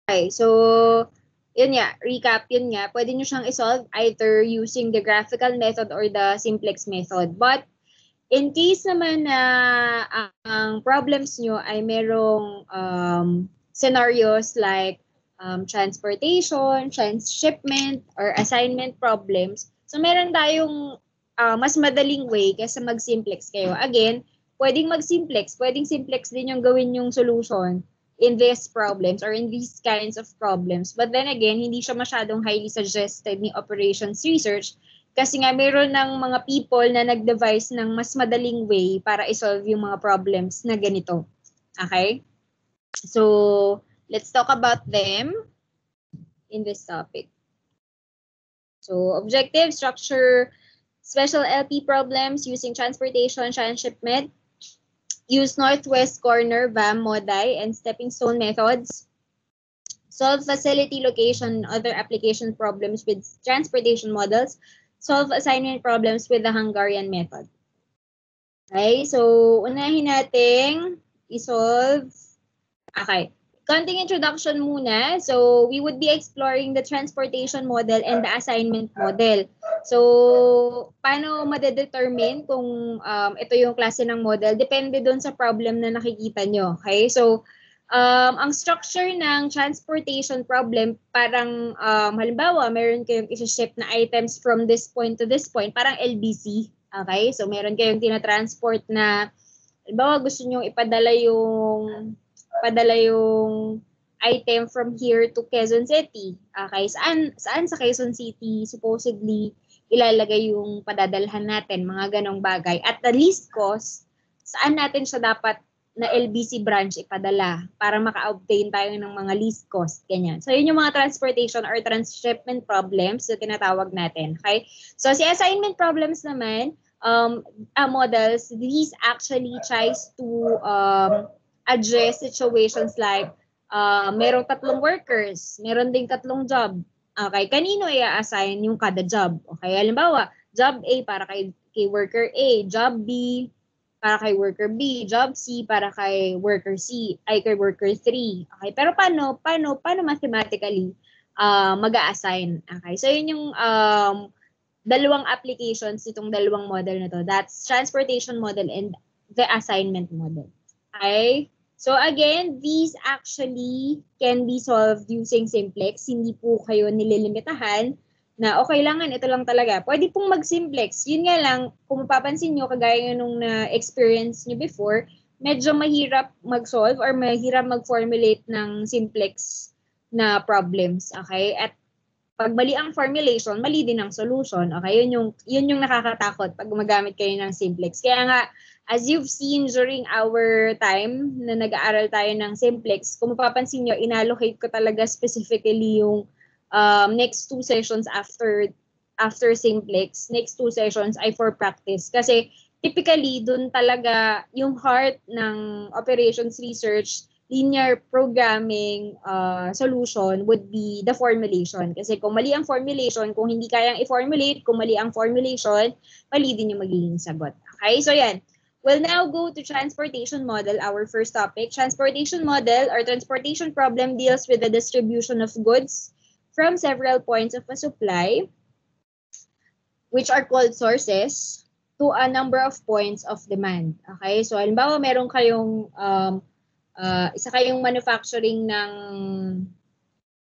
Okay, so yun nga, recap yun nga, pwede nyo siyang isolve either using the graphical method or the simplex method. But in case naman na ang problems nyo ay merong scenarios like transportation, transshipment, or assignment problems, so meron tayong mas madaling way kaysa mag-simplex kayo. Again, pwedeng mag-simplex, pwedeng simplex din yung gawin yung solution in these problems or in these kinds of problems. But then again, hindi siya masyadong highly suggested ni operations research kasi nga meron ng mga people na nag-devise ng mas madaling way para isolve yung mga problems na ganito. Okay? So, let's talk about them in this topic. So, objective, structure, special LP problems using transportation, transshipment, use northwest corner, VAM, MODI, and stepping stone methods. Solve facility location and other application problems with transportation models. Solve assignment problems with the Hungarian method. Okay, so unahin nating i-solve. Okay, konting introduction muna. So we would be exploring the transportation model and the assignment model. So paano madedetermine kung ito yung klase ng model? Depende doon sa problem na nakikita nyo. Okay, so ang structure ng transportation problem, parang halimbawa, meron kayong isi-ship na items from this point to this point, parang LBC. Okay? So, meron kayong tinatransport na, halimbawa, gusto nyo ipadala yung item from here to Quezon City. Okay? Saan sa Quezon City supposedly ilalagay yung padadalhan natin, mga ganong bagay. At the least cost, saan natin siya dapat na LBC branch ipadala para maka-obtain tayo ng mga least cost, ganyan. So, yun yung mga transportation or transshipment problems na tinatawag natin, okay? So, si assignment problems naman, models, these actually tries to address situations like merong tatlong workers, meron ding tatlong job. Okay, kanino i-assign yung kada job? Okay, halimbawa, job A para kay worker A, job B para kay worker B, job C para kay worker C, ay kay worker 3. Okay, pero paano mathematically mag-a-assign? Okay, so yun yung dalawang applications itong dalawang model na to. That's transportation model and the assignment model. Okay? So again, these actually can be solved using simplex. Hindi po kayo nililimitahan na okay lang, ito lang talaga. Pwede pong mag-simplex. Yun nga lang, kung mapapansin nyo, kagaya nung na-experience nyo before, medyo mahirap mag-solve or mahirap mag-formulate ng simplex na problems. Okay? At pag mali ang formulation, mali din ang solution. Okay? Yun yung nakakatakot pag gumagamit kayo ng simplex. Kaya nga, as you've seen during our time na nag-aaral tayo ng simplex, kung mapapansin nyo, inallocate ko talaga specifically yung next 2 sessions after simplex. Next 2 sessions ay for practice. Kasi typically, dun talaga yung heart ng operations research, linear programming solution would be the formulation. Kasi kung mali ang formulation, kung hindi kayang i-formulate, kung mali ang formulation, mali din yung magiging sagot. Okay, so yan. We'll now go to transportation model, our first topic. Transportation model or transportation problem deals with the distribution of goods from several points of a supply, which are called sources, to a number of points of demand. Okay, so halimbawa meron kayong isa kayong manufacturing ng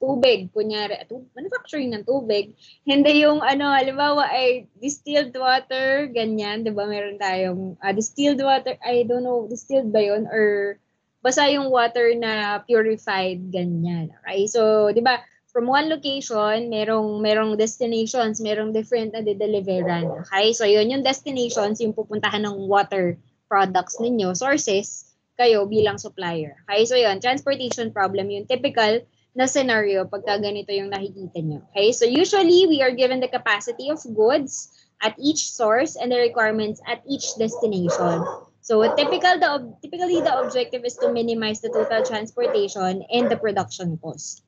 tubig, kunyari, manufacturing ng tubig, hindi yung halimbawa ay distilled water, ganyan, di ba meron tayong distilled water, I don't know, distilled ba yun? Or basta yung water na purified, ganyan. Okay, so di ba, from one location, merong destinations, merong different na de-deliveran. Okay, so yun yung destinations, yung pupuntahan ng water products ninyo, sources, kayo bilang supplier. Okay, so yun, transportation problem, yung typical na scenario pagka ganito yung nakikita nyo. Okay, so usually we are given the capacity of goods at each source and the requirements at each destination. So typically the objective is to minimize the total transportation and the production cost.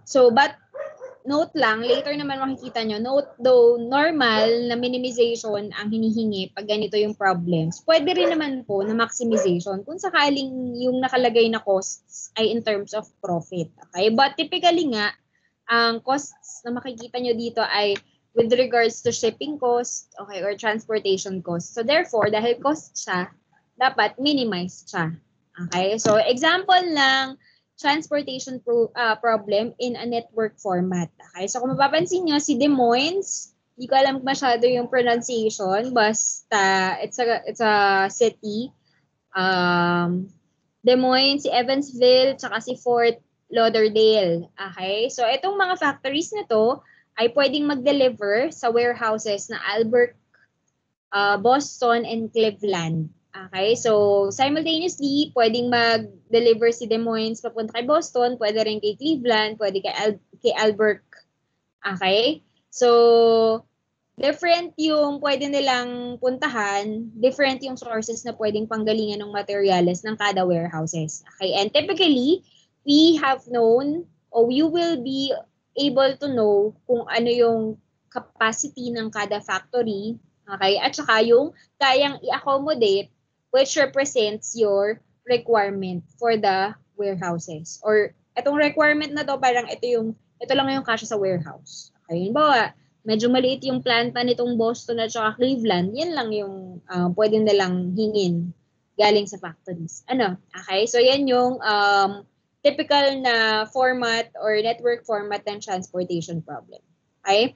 So but note lang, later naman makikita nyo, note though normal na minimization ang hinihingi pag ganito yung problems, pwede rin naman po na maximization kung sakaling yung nakalagay na costs ay in terms of profit. Okay? But typically nga, ang costs na makikita nyo dito ay with regards to shipping cost, okay, or transportation cost. So therefore, dahil cost siya, dapat minimize siya. Okay? So example lang, transportation problem in a network format. Okay? So kung mapapansin nyo, si Des Moines, hindi ko alam masyado yung pronunciation, basta it's a city. Des Moines, si Evansville, tsaka si Fort Lauderdale. Okay? So itong mga factories na to ay pwedeng mag-deliver sa warehouses na Albert, Boston, and Cleveland. Okay, so simultaneously, pwedeng mag-deliver si Des Moines papunta kay Boston, pwede rin kay Cleveland, pwede kay Albert. Okay? So, different yung pwede nilang puntahan, different yung sources na pwedeng panggalingan ng materials ng kada warehouses. Okay? And typically, we have known, or you will be able to know kung ano yung capacity ng kada factory, okay? At saka yung kayang i-accommodate which represents your requirement for the warehouses. Or itong requirement na to, parang ito lang yung kasya sa warehouse. Okay, halimbawa, medyo maliit yung planta nitong Boston at saka Cleveland, yan lang yung pwede nilang hingin galing sa factories. Okay, so yan yung typical na format or network format ng transportation problem. Okay?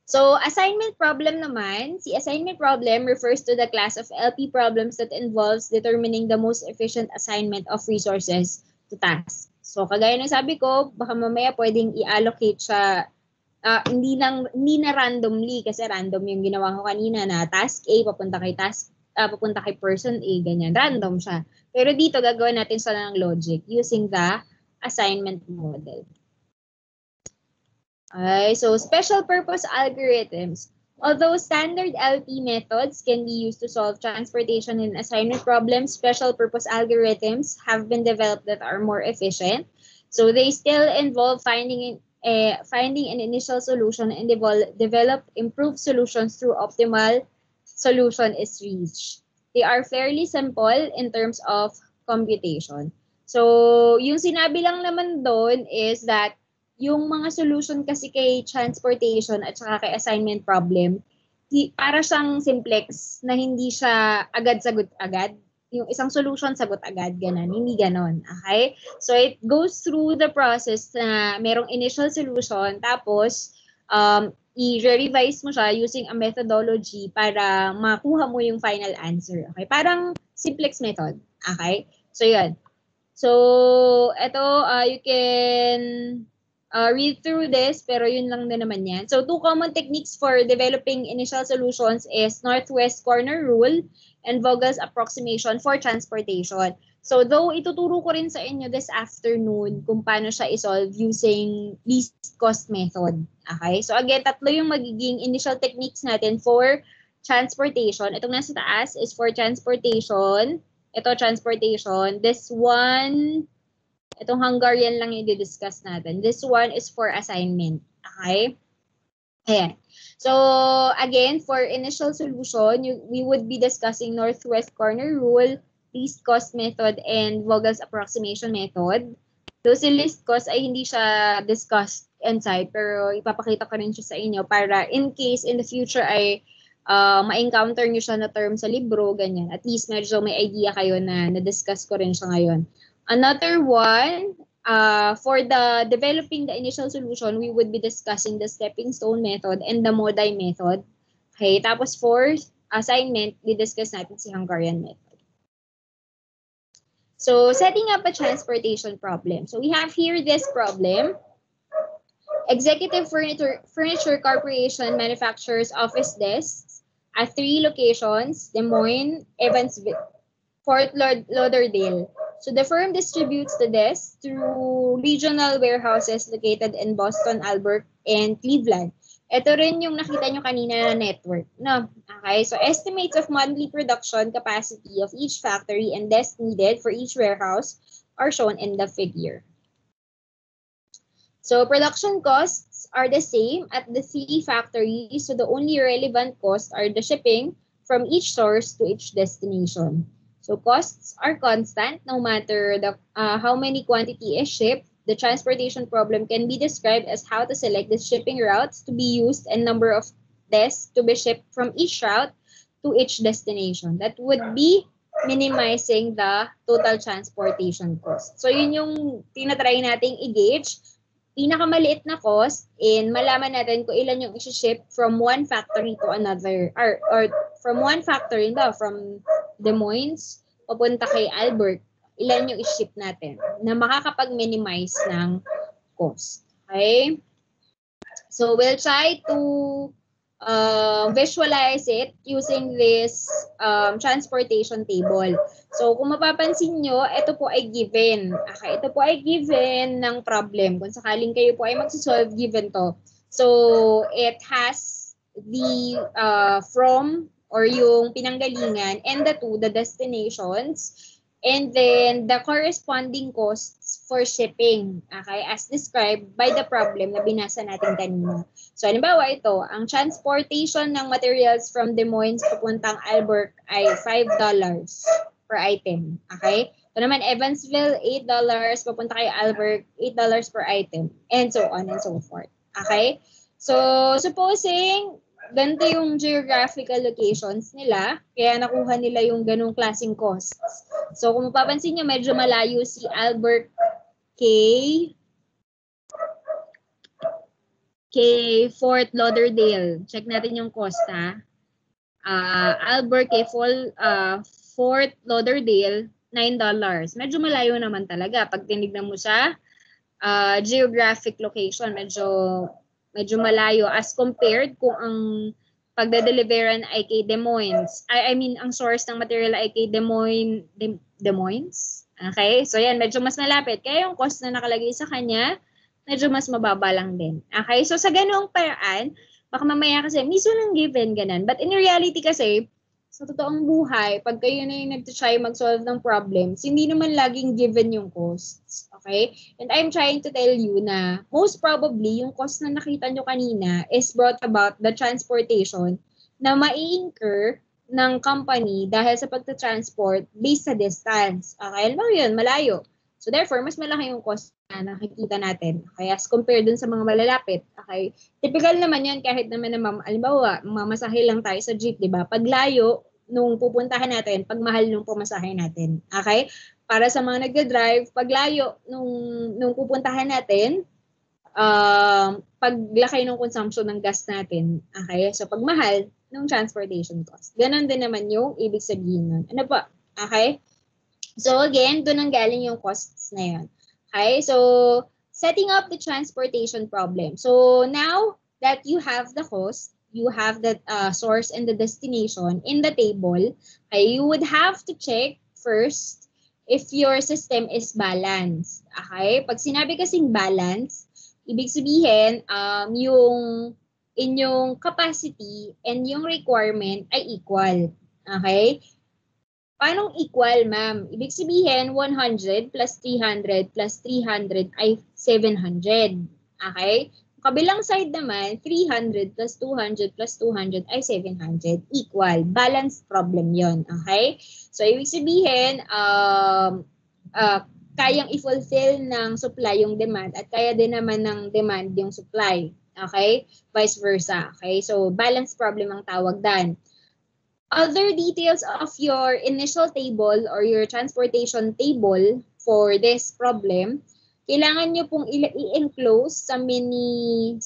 So, assignment problem naman, si assignment problem refers to the class of LP problems that involves determining the most efficient assignment of resources to tasks. So, kagaya ng sabi ko, baka mamaya pwedeng i-allocate siya, hindi na randomly, kasi random yung ginawa ko kanina na task A, papunta kay person A, ganyan. Random siya. Pero dito, gagawin natin siya ng logic using the assignment model. Okay, so special purpose algorithms. Although standard LP methods can be used to solve transportation and assignment problems, special purpose algorithms have been developed that are more efficient. So they still involve finding an initial solution and develop improved solutions through optimal solution is reached. They are fairly simple in terms of computation. So yung sinabi lang naman doon is that yung mga solution kasi kay transportation at saka kay assignment problem, para siyang simplex na hindi siya agad sagot agad. Yung isang solution sagot agad, ganun. Hindi ganon. Okay? So it goes through the process na merong initial solution, tapos i-revise mo siya using a methodology para makuha mo yung final answer. Okay? Parang simplex method. Okay? So yun. So ito, you can read through this, pero yun lang din naman yan. So, 2 common techniques for developing initial solutions is northwest corner rule and Vogel's approximation for transportation. So, though ituturo ko rin sa inyo this afternoon kung paano siya isolve using least cost method. Okay? So, again, 3 yung magiging initial techniques natin for transportation. Itong nasa taas is for transportation. Ito, transportation. This one, itong Hungarian lang yung i-discuss natin. This one is for assignment. Okay? Ayan. So, again, for initial solution, we would be discussing northwest corner rule, least cost method, and Vogel's approximation method. So, si least cost ay hindi siya discussed inside, pero ipapakita ko rin siya sa inyo para in case in the future ay ma-encounter nyo siya na term sa libro, ganyan. At least medyo may idea kayo na na-discuss ko rin siya ngayon. Another one, for the developing the initial solution, we would be discussing the stepping stone method and the Modi method. Okay, tapos for assignment, di-discuss natin si Hungarian method. So, setting up a transportation problem. So, we have here this problem. Executive Furniture Corporation manufactures office desks at 3 locations, Des Moines, Evansville, Fort Lauderdale. So the firm distributes the desks through regional warehouses located in Boston, Albert, and Cleveland. Ito rin yung nakita nyo kanina na network. No? Okay, so estimates of monthly production capacity of each factory and desk needed for each warehouse are shown in the figure. So production costs are the same at the three factories. So the only relevant costs are the shipping from each source to each destination. So costs are constant no matter how many quantity is shipped. The transportation problem can be described as how to select the shipping routes to be used and number of desks to be shipped from each route to each destination. That would be minimizing the total transportation cost. So yun yung tinatry nating i-gauge, pinakamaliit na cost, and malaman natin kung ilan yung i-ship from one factory to another, or from one factory daw, from Des Moines papunta kay Albert, ilan yung i-ship natin na makakapag-minimize ng cost. Okay? So we'll try to visualize it using this transportation table. So kung mapapansin nyo, ito po ay given. Okay, ito po ay given ng problem. Kung sakaling kayo po ay magsisolve, given to. So it has the from or yung pinanggalingan and the to, the destinations, and then the corresponding costs for shipping, okay, as described by the problem na binasa natin kanina. So, halimbawa ito, ang transportation ng materials from Des Moines papuntang Albert ay $5 per item, okay? Ito naman, Evansville, $8, papunta kay Albert, $8 per item, and so on and so forth, okay? So, supposing ganito yung geographical locations nila, kaya nakuha nila yung ganong klaseng costs. So kung mapapansin nyo, medyo malayo si Albert kay Fort Lauderdale. Check natin yung cost, ha. Albert kay Fort Lauderdale, $9. Medyo malayo naman talaga. Pag tinignan mo sa geographic location, medyo malayo as compared kung ang pagde-deliveran ay kay Des Moines. I mean, ang source ng material ay kay Des Moines. Okay? So yan, medyo mas malapit. Kaya yung cost na nakalagay sa kanya, medyo mas mababa lang din. Okay? So sa ganoong paraan, baka mamaya kasi, miso lang given, ganun. But in reality kasi, sa totoong buhay, pag kayo na yung nag-try mag-solve ng problems, hindi naman laging given yung costs. Okay? And I'm trying to tell you na most probably yung cost na nakita nyo kanina is brought about the transportation na mai-incur ng company dahil sa pagta-transport based sa distance. Okay? Alam mo yun, malayo. So therefore, mas malaki yung cost na nakikita natin. Okay? As compared dun sa mga malalapit. Okay? Typical naman yan kahit naman na alimbawa, mamasahe lang tayo sa jeep, di ba? Pag layo, nung pupuntahan natin, pag mahal nung pumasahe natin. Okay? Para sa mga nagda-drive, pag layo nung pupuntahan natin, paglaki ng consumption ng gas natin. Okay? So pag mahal, nung transportation cost. Ganon din naman yung ibig sabihin nun. Ano pa? Okay? So again, doon ang galing yung costs na yun. Okay? So setting up the transportation problem. So now that you have the cost, you have the source and the destination in the table, okay, you would have to check first if your system is balanced. Okay? Pag sinabi kasing balance, ibig sabihin, yung inyong capacity and yung requirement ay equal. Okay? Paano equal, ma'am? Ibig sabihin, 100 plus 300 plus 300 ay 700. Okay? Kabilang side naman, 300 plus 200 plus 200 ay 700. Equal. Balanced problem yon. Okay? So, ibig sabihin, kayang i-fulfill ng supply yung demand at kaya din naman ng demand yung supply. Okay? Vice versa. Okay? So, balanced problem ang tawag dan. Other details of your initial table or your transportation table for this problem, kailangan nyo pong i-enclose sa mini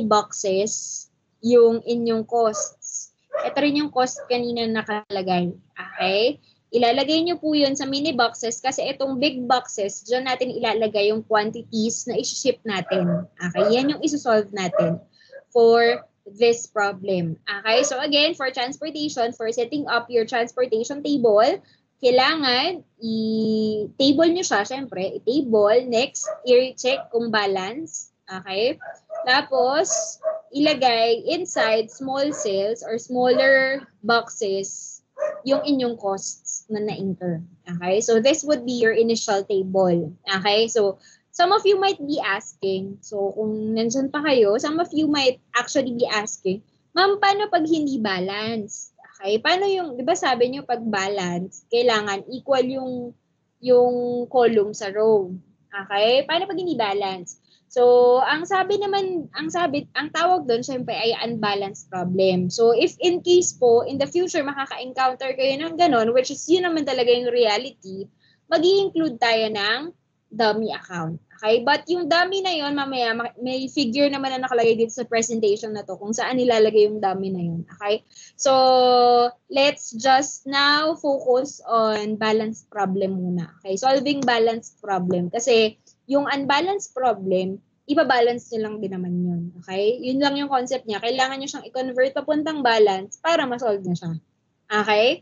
boxes yung inyong costs. Ito rin yung cost kanina nakalagay. Okay? Ilalagay nyo po yun sa mini boxes kasi itong big boxes, dyan natin ilalagay yung quantities na isi-ship natin. Okay? Yan yung isosolve natin for this problem. Okay? So again, for transportation, for setting up your transportation table, kailangan i-table nyo siya, syempre, i-table, next, i-check kung balance, okay? Tapos, ilagay inside small cells or smaller boxes yung inyong costs na na-incur. Okay? So, this would be your initial table. Okay? So, some of you might be asking, so kung nandyan pa kayo, some of you might actually be asking, ma'am, paano pag hindi balance? Okay, paano yung, di ba sabi nyo pag balance, kailangan equal yung column sa row. Okay, paano pag hindi balance? So, ang tawag doon, syempre, ay unbalanced problem. So, if in case po, in the future, makaka-encounter kayo ng ganon, which is yun naman talaga yung reality, mag-i-include tayo ng dummy account. Okay? But yung dummy na yon mamaya, may figure naman na nakalagay dito sa presentation na to kung saan nilalagay yung dummy na yon. Okay? So, let's just now focus on balanced problem muna. Okay? Solving balanced problem. Kasi, yung unbalanced problem, ibabalance nyo lang din naman yun. Okay? Yun lang yung concept niya. Kailangan nyo siyang i-convert papuntang balance para ma-solve na siya. Okay?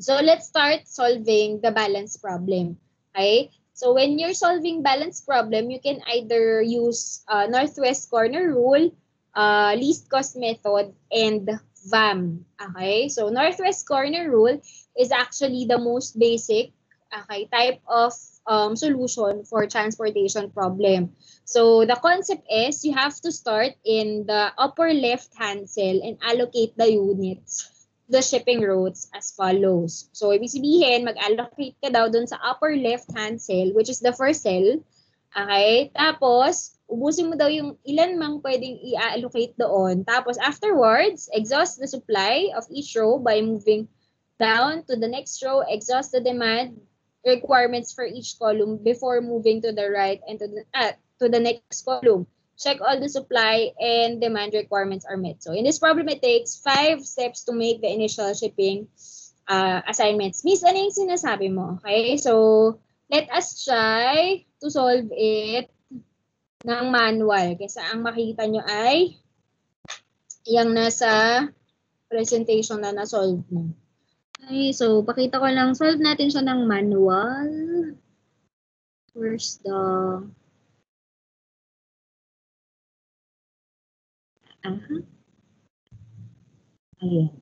So, let's start solving the balance problem. Okay? So, when you're solving balance problem, you can either use northwest corner rule, least cost method, and VAM. Okay? So, northwest corner rule is actually the most basic type of solution for transportation problem. So, the concept is you have to start in the upper left-hand cell and allocate the units, the shipping routes as follows. So, ibig sabihin, mag-allocate ka daw dun sa upper left-hand cell, which is the first cell. Okay? Tapos, ubusin mo daw yung ilan mang pwedeng i-allocate doon. Tapos, afterwards, exhaust the supply of each row by moving down to the next row, exhaust the demand requirements for each column before moving to the right and to the next column. Check all the supply and demand requirements are met. So in this problem, it takes 5 steps to make the initial shipping assignments. Miss, ano yung sinasabi mo? Okay, so let us try to solve it ng manual. Kasi ang makita nyo ay yung nasa presentation na na-solve mo. Okay, so pakita ko lang, solve natin siya ng manual. First ayan.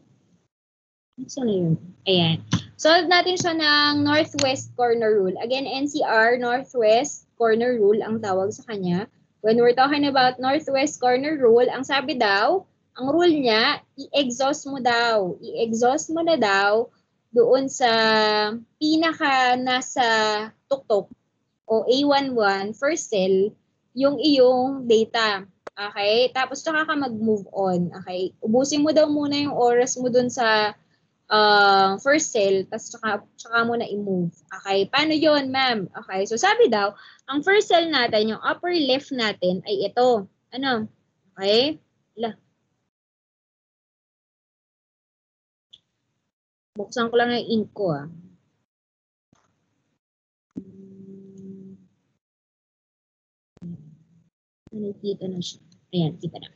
Saan na yun? Ayan. Solve natin siya ng northwest corner rule. Again, NCR, northwest corner rule ang tawag sa kanya. When we're talking about northwest corner rule, ang sabi daw, ang rule niya, i-exhaust mo daw. I-exhaust mo na daw doon sa pinaka nasa tuktok o A11 first cell yung iyong data. Okay? Tapos tsaka ka mag-move on. Okay? Ubusin mo daw muna yung oras mo doon sa first cell, tapos tsaka mo na i-move. Okay? Paano yon, ma'am? Okay? So sabi daw, ang first cell natin, yung upper left natin ay ito. Ano? Okay? Buksan ko lang yung ink ko Nakikita na siya. Ayan, kita na.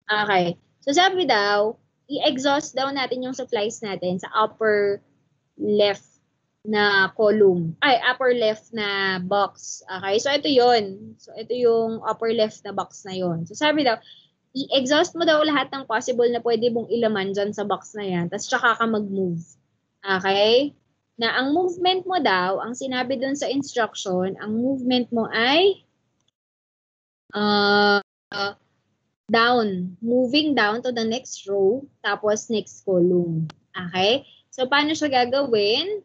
Okay. So sabi daw, i-exhaust daw natin yung supplies natin sa upper left na column. Ay, upper left na box. Okay, so ito yon. So ito yung upper left na box na yon. So sabi daw, i-exhaust mo daw lahat ng possible na pwede mong ilaman dyan sa box na yan. Tapos tsaka ka mag-move. Okay? Na ang movement mo daw, ang sinabi dun sa instruction, ang movement mo ay down. Moving down to the next row, tapos next column. Okay? So, paano siya gagawin?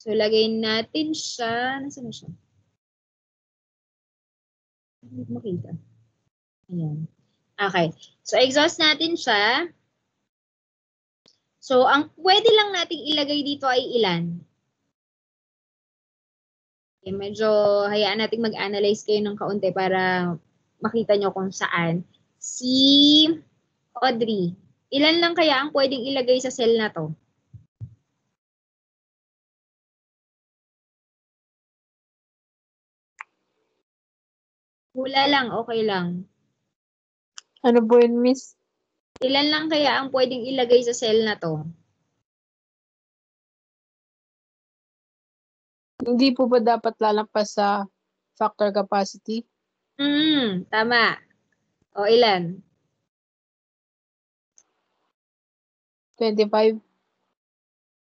So, lagay natin siya. Nasaan na siya? Hindi makita. Ayan. Okay. So, exhaust natin siya. So, ang pwede lang nating ilagay dito ay ilan? Okay, medyo hayaan natin mag-analyze kayo ng kaunti para makita nyo kung saan. Si Audrey, ilan lang kaya ang pwedeng ilagay sa cell na to? Hula lang, okay lang. Ano po yun, Miss? Ilan lang kaya ang pwedeng ilagay sa cell na to? Hindi po ba dapat lalampas sa factor capacity? Tama. O, ilan? 25?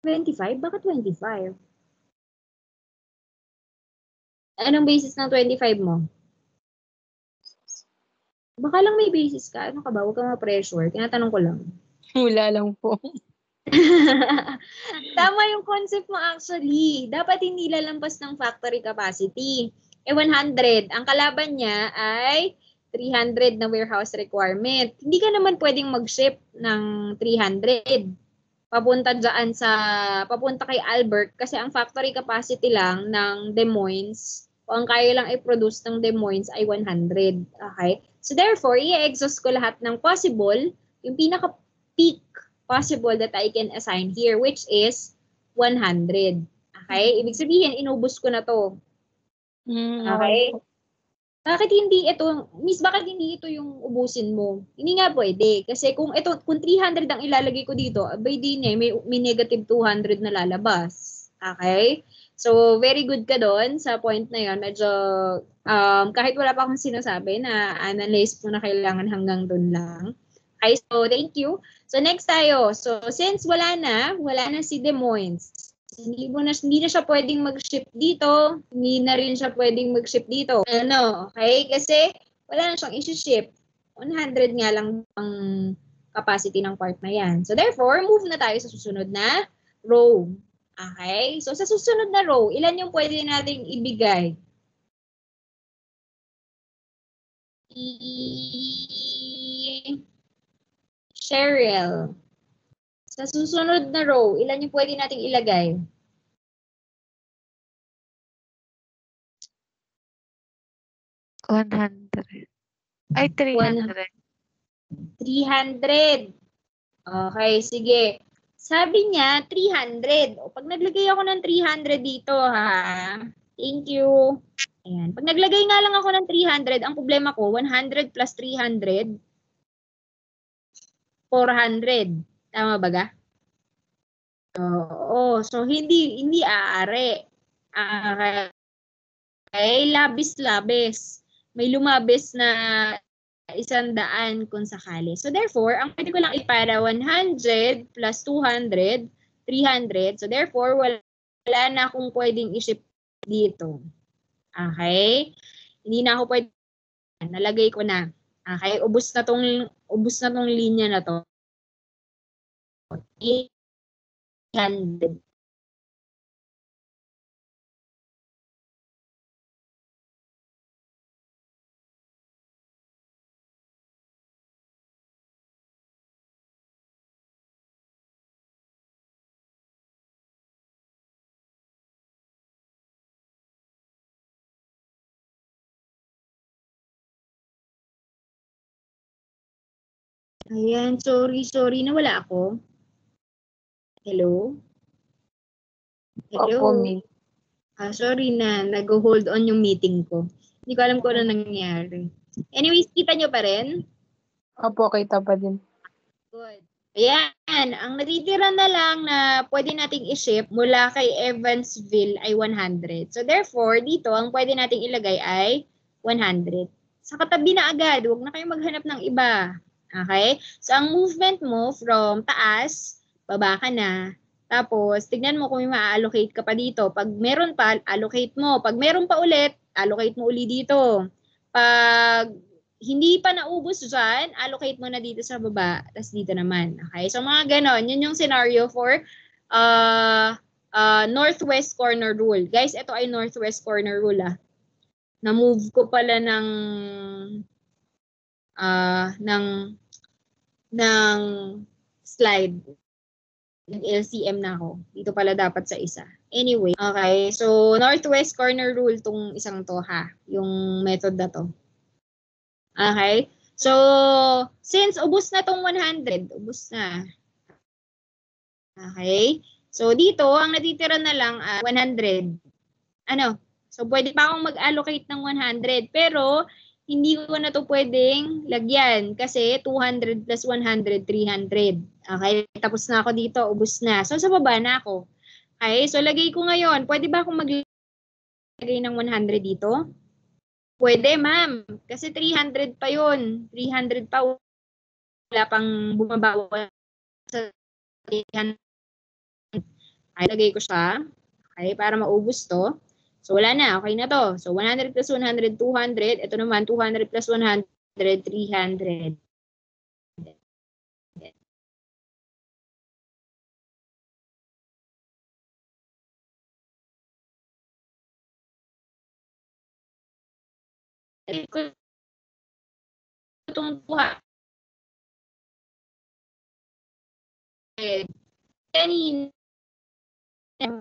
25? Bakit 25? Anong basis ng 25 mo? Baka lang may basis ka. Ano ka ba? Huwag kang ma-pressure. Tinatanong ko lang. Wala lang po. Tama yung concept mo actually. Dapat hindi lalampas ng factory capacity. 100. Ang kalaban niya ay 300 na warehouse requirement. Hindi ka naman pwedeng mag-ship ng 300. Papunta kay Albert kasi ang factory capacity lang ng Des Moines o ang kaya lang i-produce ng Des Moines ay 100. Okay? So therefore, i-exhaust ko lahat ng possible, yung pinaka-peak possible that I can assign here, which is 100. Okay? Ibig sabihin, inubos ko na to. Okay? Bakit hindi ito yung ubusin mo? Hindi nga pwede. Kasi kung 300 ang ilalagay ko dito, abay di niya, may negative 200 na lalabas. Okay? So, very good ka doon sa point na yon. Medyo, kahit wala pa akong sinasabi na analyze mo na kailangan hanggang doon lang. Okay, so thank you. So, next tayo. So, since wala na si Des Moines. Hindi na siya pwedeng mag-ship dito. Hindi na rin siya pwedeng mag-ship dito. Okay? Kasi wala na siyang isi-ship. 100 nga lang ang capacity ng part na yan. So therefore, move na tayo sa susunod na row. Okay? So sa susunod na row, ilan yung pwede nating ibigay? Cheryl. Sa susunod na row, ilan yung pwede nating ilagay? 100. Ay, 300. 300. Okay, sige. Sabi niya, 300. O, pag naglagay ako ng 300 dito, ha? Thank you. Ayan. Pag naglagay nga lang ako ng 300, ang problema ko, 100 plus 300, 400. Tama ba ga? Oo. So, hindi aari. Okay, labis-labis. May lumabis na 100 kung sakali. So therefore, ang pwede ko lang ipara 100 plus 200, 300. So therefore, wala na akong pwedeng i-ship dito. Okay? Hindi na ako pwede. Nalagay ko na. Okay? Ubus na tong linya na to. 800. Ayan, sorry na wala ako. Hello? Opo, May. Sorry na, nag-hold on yung meeting ko. Hindi ko alam kung ano nangyari. Anyways, kita nyo pa rin? Opo, kita pa din. Good. Ayan, ang natitira na lang na pwede nating i-ship mula kay Evansville ay 100. So therefore, dito ang pwede nating ilagay ay 100. Sa katabi na agad, huwag na kayong maghanap ng iba. Okay? So ang movement mo from taas, baba ka na. Tapos, tignan mo kung may ma-allocate ka pa dito. Pag meron pa, allocate mo. Pag meron pa ulit, allocate mo uli dito. Pag hindi pa naubos dyan, allocate mo na dito sa baba, tapos dito naman. Okay? So, mga ganon. Yun yung scenario for northwest corner rule. Guys, ito ay northwest corner rule. Na-move ko pala ng slide. Nag-LCM na ako. Dito pala dapat sa isa. Anyway, okay. So, northwest corner rule tong isang to ha. Yung method na to. Okay? So, since ubos na tong 100, ubos na. Okay? So, dito, ang natitira na lang 100. Ano? So, pwede pa akong mag-allocate ng 100. Pero, hindi ko na to pwedeng lagyan kasi 200 plus 100, 300. Okay? Tapos na ako dito, ubos na. So, sa baba na ako. Okay? So, lagay ko ngayon. Pwede ba akong maglagay ng 100 dito? Pwede, ma'am. Kasi 300 pa yun. 300 pa. Wala pang bumabawa sa 300. Ay, lagay ko siya. Okay, para maubos to. So, wala na. Okay na to. So, 100 plus 100, 200. Ito naman, 200 plus 100, 300. Itong 200. Kanina,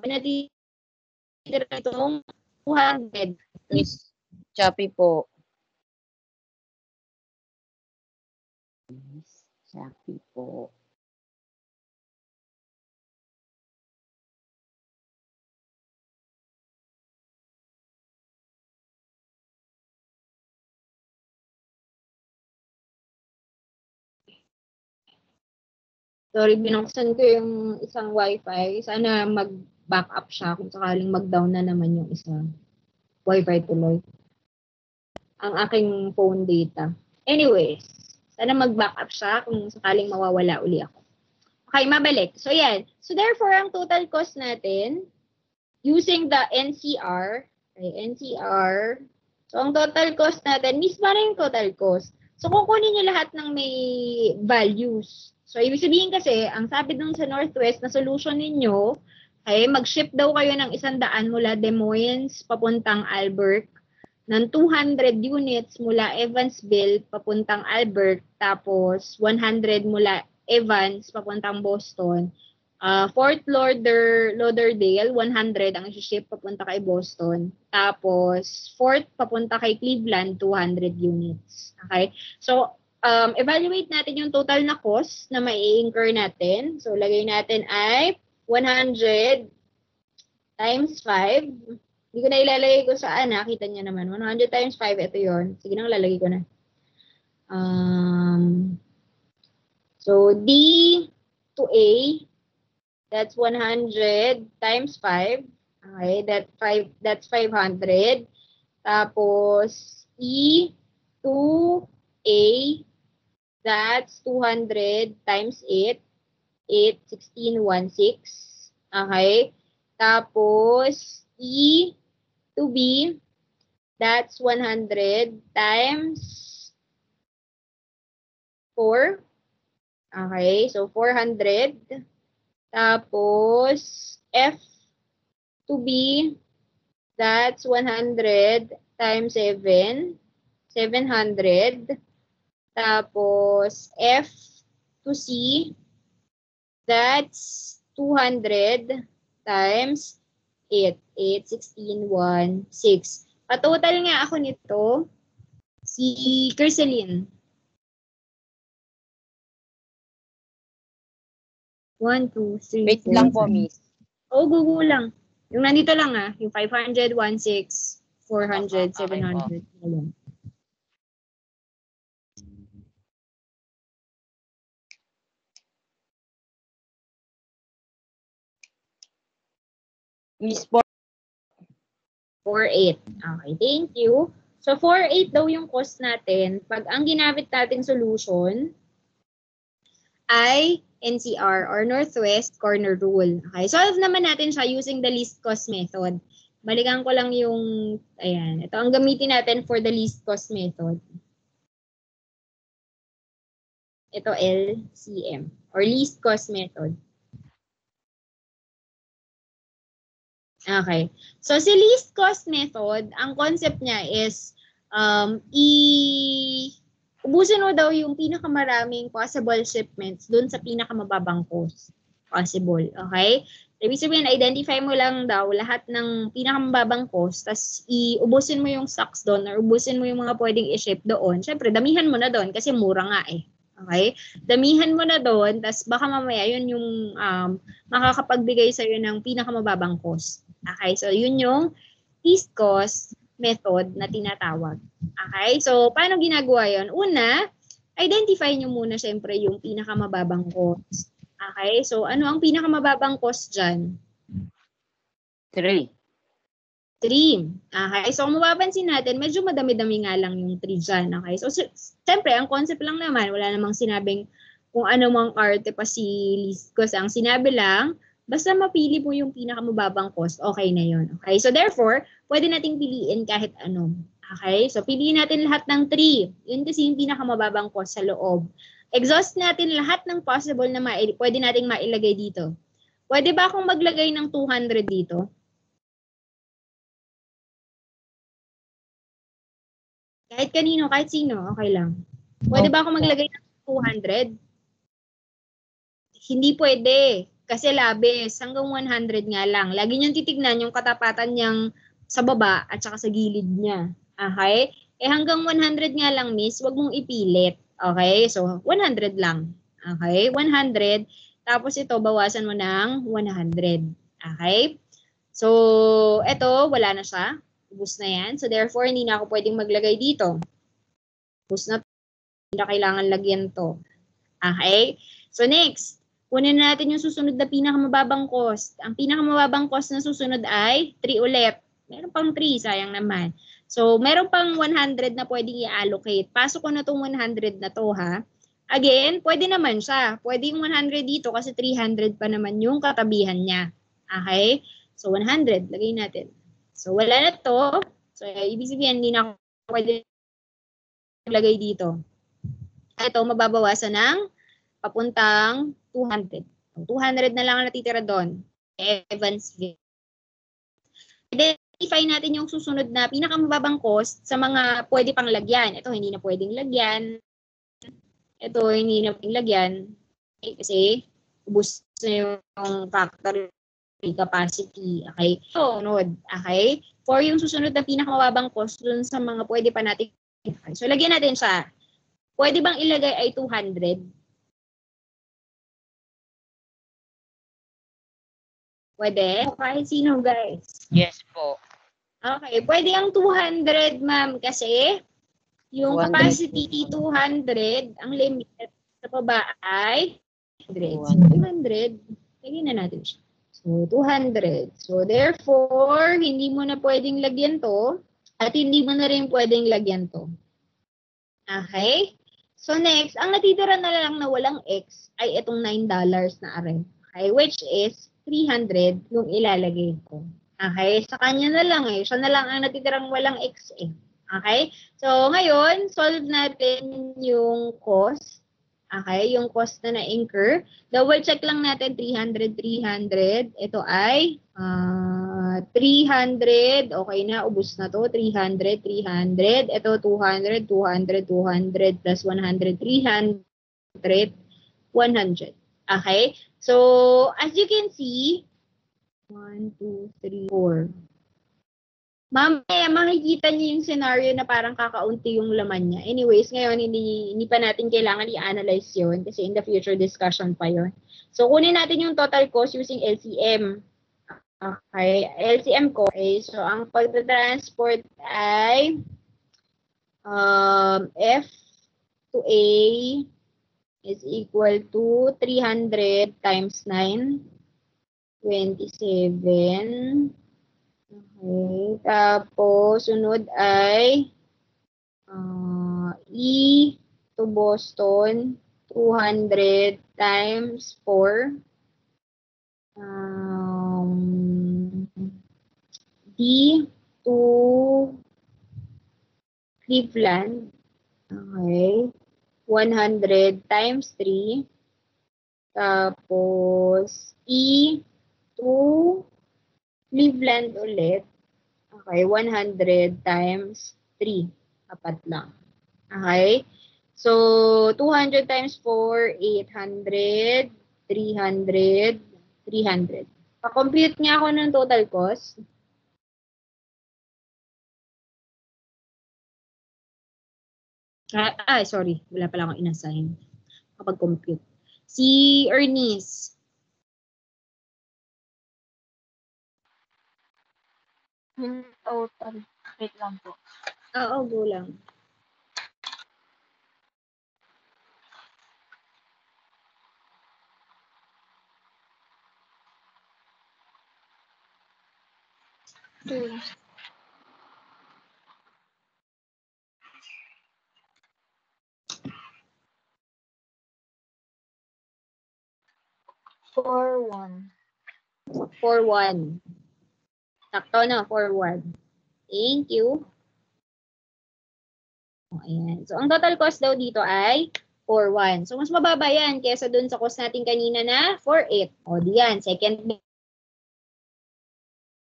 natitira itong 200. Miss Chappy po. Miss Chappy po. Sorry, binuksan ko yung isang wifi. Sana mag-backup siya kung sakaling mag-down na naman yung isang wifi tuloy. Ang aking phone data. Anyways, sana mag-backup siya kung sakaling mawawala uli ako. Okay, mabalik. So, yan. So, therefore, ang total cost natin, using the NCR, okay, NCR, so, ang total cost natin, mismo na yung total cost. So, kukunin nyo lahat ng may values. So, ibig sabihin kasi, ang sabi dun sa Northwest na solution ninyo, ay mag-ship daw kayo ng 100 mula Des Moines papuntang Albert, ng 200 units mula Evansville papuntang Albert, tapos 100 mula Evans papuntang Boston. Fort Lauderdale, 100 ang i-ship papunta kay Boston. Tapos, Fort papunta kay Cleveland, 200 units. Okay? So, evaluate natin yung total na cost na mai-incur natin. So, lagay natin ay 100 times 5. Hindi ko na ilalagay ko saan, nakita niya naman. 100 times 5, ito yon. Sige na, lalagay ko na. So, D to A, that's 100 times 5. Okay, that's 500. Tapos, E to A, that's 200 times 8. 8, 16, 1, 6. Okay. Tapos, E to B, that's 100 times 4. Okay, so 400. Tapos, F to B, that's 100 times 7. 700. Tapos, F to C, that's 200 times 8. 8, 16, 1, 6. Patotal nga ako nito, si Kerseline. 1, 2, 3, Wait 4, lang po, 5. Miss. Oo, gugulang. Yung nandito lang yung 500, 1, 6, 400, Okay 700. Ayan. Miss po. 4.8. Okay, thank you. So, 4.8 daw yung cost natin pag ang ginamit nating solution ay NCR or Northwest Corner Rule. Okay, solve naman natin siya using the least cost method. Balikan ko lang yung, ayan, ito ang gamitin natin for the least cost method. Ito LCM or least cost method. Okay. So, si least cost method, ang concept niya is ubusin mo daw yung pinakamaraming possible shipments dun sa pinakamababang cost possible. Okay? Ibig sabihin, identify mo lang daw lahat ng pinakamababang cost, tas ubusin mo yung stocks doon or ubusin mo yung mga pwedeng i-ship doon. Siyempre, damihan mo na doon kasi mura nga eh. Okay? Damihan mo na doon, tas baka mamaya yun yung makakapagbigay sa'yo ng pinakamababang cost. Okay, so yun yung least cost method na tinatawag. Okay, so paano ginagawa yun? Una, identify nyo muna syempre yung pinakamababang cost. Okay, so ano ang pinakamababang cost dyan? 3. 3. Okay, so kung mapapansin natin, medyo madami-dami nga lang yung 3 dyan. Okay, so syempre, ang concept lang naman, wala namang sinabing kung ano mang arte pa si least cost. Ang sinabi lang, Basta mapili mo yung pinakamababang cost, okay na yun. Okay? So therefore, pwede nating piliin kahit ano. Okay? So piliin natin lahat ng 3. Yun kasi yung pinakamababang cost sa loob. Exhaust natin lahat ng possible na pwede nating mailagay dito. Pwede ba akong maglagay ng 200 dito? Kahit kanino, kahit sino, okay lang. Pwede ba akong maglagay ng 200? Hindi pwede. Kasi labis. Hanggang 100 nga lang. Lagi niyong titignan yung katapatan niyang sa baba at saka sa gilid niya. Okay? Eh hanggang 100 nga lang, miss, wag mong ipilit. Okay? So, 100 lang. Okay? 100. Tapos ito, bawasan mo ng 100. Okay? So, eto, wala na siya. Ubus na yan. So, therefore, hindi na ako pwedeng maglagay dito. Ubus na. Hindi na kailangan lagyan to. Okay? So, next. Kunin natin yung susunod na pinakamababang cost. Ang pinakamababang cost na susunod ay 3 ulit. Meron pang 3, sayang naman. So, meron pang 100 na pwedeng i-allocate. Pasok ko na itong 100 na to, ha? Again, pwede naman siya. Pwede yung 100 dito kasi 300 pa naman yung katabihan niya. Okay? So, 100. Lagay natin. So, wala na to. So, ibig sabihin, hindi na ako pwede lagay dito. Ito, mababawasan ng papuntang 200. 200 na lang ang natitira doon. Evansville. Identify natin yung susunod na pinakamababang cost sa mga pwede pang lagyan. Ito, hindi na pwedeng lagyan. Ito, hindi na pwedeng lagyan. Okay, kasi ubus na yung factory capacity. Okay? Sunod. Okay? For yung susunod na pinakamababang cost dun sa mga pwede pa natin. So, lagyan natin siya. Pwede bang ilagay ay 200? Pwede? Kahit sino, guys. Yes po. Okay. Pwede ang 200, ma'am, kasi yung 200 capacity 200, ang limit sa baba ay 100. So, 200. Lagyan na natin siya. So, 200. So, therefore, hindi mo na pwedeng lagyan to at hindi mo na rin pwedeng lagyan to. Okay? So, next, ang natitira na lang na walang X ay itong $9 na are. Okay? Which is 300 yung ilalagay ko. Okay? Sa kanya na lang eh. Siya na lang ang natitirang walang X eh. Okay? So, ngayon, solve natin yung cost. Okay? Yung cost na na-incur. Double check lang natin 300, 300. Ito ay 300. Okay na, ubus na to. 300, 300. Ito 200, 200, 200 plus 100, 300, 100. Okay? So, as you can see, 1, 2, 3, 4. Mamaya makikita niyo yung scenario na parang kakaunti yung laman niya. Anyways, ngayon hindi pa natin kailangan i-analyze yun kasi in the future discussion pa yun. So, kunin natin yung total cost using LCM. Okay, LCM ko. Okay, so ang pagta-transport ay F to A is equal to 300 times 9, 27. Okay. Tapos, sunod ay E to Boston, 200 times 4. D to Cleveland. Okay. 100 times 3. Tapos, E to Cleveland ulit. Okay, 100 times 3. Apat lang. Okay? So, 200 times 4, 800, 300, 300. Pa-compute nga ako ng total cost. Sorry. Wala pala akong inassign kapag compute. Si Ernice. Total. Wait lang po. Oo, go lang. Four, one. 4-1. Sakto na, 4-1. Thank you. Ayan. So, ang total cost daw dito ay 4-1. So, mas mababa yan kesa dun sa cost natin kanina na 4-8. O, diyan. Second.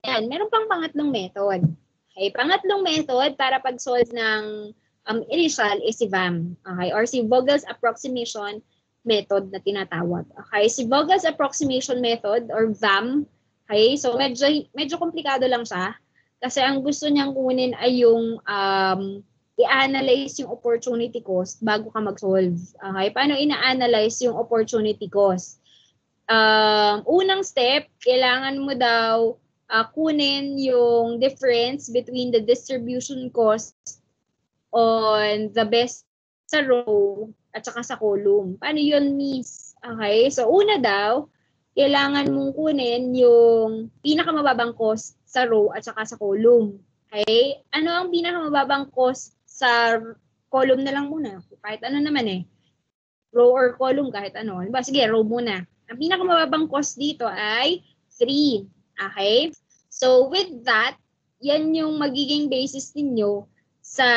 Yan. Meron pang pangatlong method. Okay. Pangatlong method para pag-solve ng initial is si VAM. Okay. Or si Vogel's approximation method na tinatawag. Okay. Si Vogel's approximation method or VAM. Okay. So, medyo komplikado lang siya. Kasi ang gusto niyang kunin ay yung i-analyze yung opportunity cost bago ka mag-solve. Okay? Paano ina-analyze yung opportunity cost? Unang step, kailangan mo daw kunin yung difference between the distribution cost on the best sa row at saka sa column. Paano yun, miss? Okay? So, una daw, kailangan mong kunin yung pinakamababang cost sa row at saka sa column. Okay? Ano ang pinakamababang cost sa column na lang muna? Kahit ano naman eh. Row or column, kahit ano. Diba? Sige, row muna. Ang pinakamababang cost dito ay 3. Okay? So, with that, yan yung magiging basis ninyo sa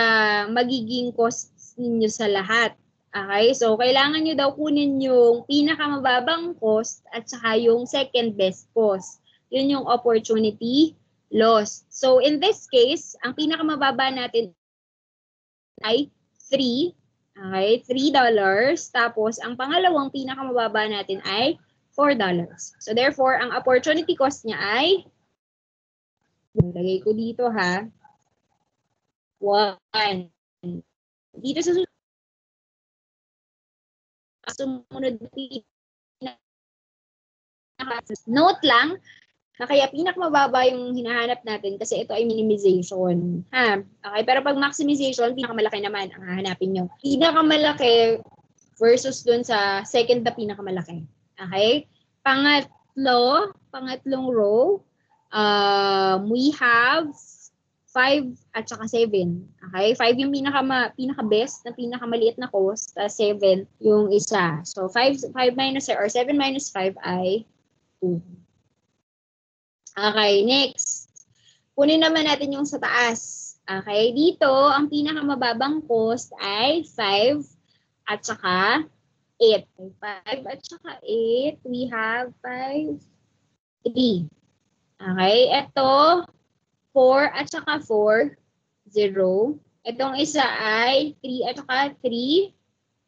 magiging costs ninyo sa lahat. Okay? So, kailangan nyo daw kunin yung pinakamababang cost at saka yung second best cost. Yun yung opportunity loss. So, in this case, ang pinakamababa natin ay 3. Okay? $3. Tapos, ang pangalawang pinakamababa natin ay $4. So, therefore, ang opportunity cost niya ay, lagay ko dito ha, 1. Dito sa sumunod, note lang, na kaya pinakamababa yung hinahanap natin kasi ito ay minimization. Ha? Okay, pero pag maximization, pinakamalaki naman ang hahanapin nyo. Pinakamalaki versus dun sa second na pinakamalaki. Okay? Pangatlong row, we have 5 at saka 7. Okay? 5 yung pinaka-best na pinakamaliit na cost, 7 yung isa. So 5 minus or 7 minus 5 ay 2. Okay, next. Kunin naman natin yung sa taas. Okay, dito, ang pinakamababang cost ay 5 at saka 8. 5 at saka 8, we have 5, 3. Okay, ito, 4 at saka 4, 0. Itong isa ay 3 at saka 3,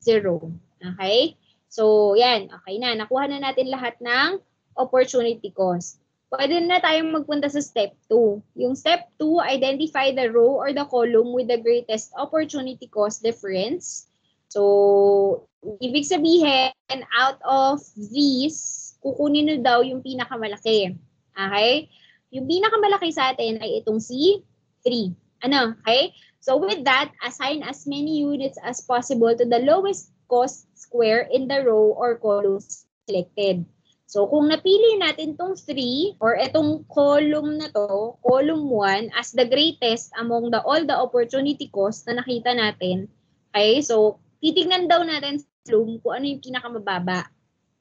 0. Okay, so yan, okay na. Nakuha na natin lahat ng opportunity cost. Pwede na tayong magpunta sa step 2. Yung step 2, identify the row or the column with the greatest opportunity cost difference. So, ibig sabihin, out of these, kukunin na daw yung pinakamalaki. Okay? Yung pinakamalaki sa atin ay itong si 3. Ano? Okay? So, with that, assign as many units as possible to the lowest cost square in the row or column selected. So, kung napili natin tong 3 or itong column na to, column 1, as the greatest among all the opportunity cost na nakita natin, okay, so, titignan daw natin sa column kung ano yung pinakamababa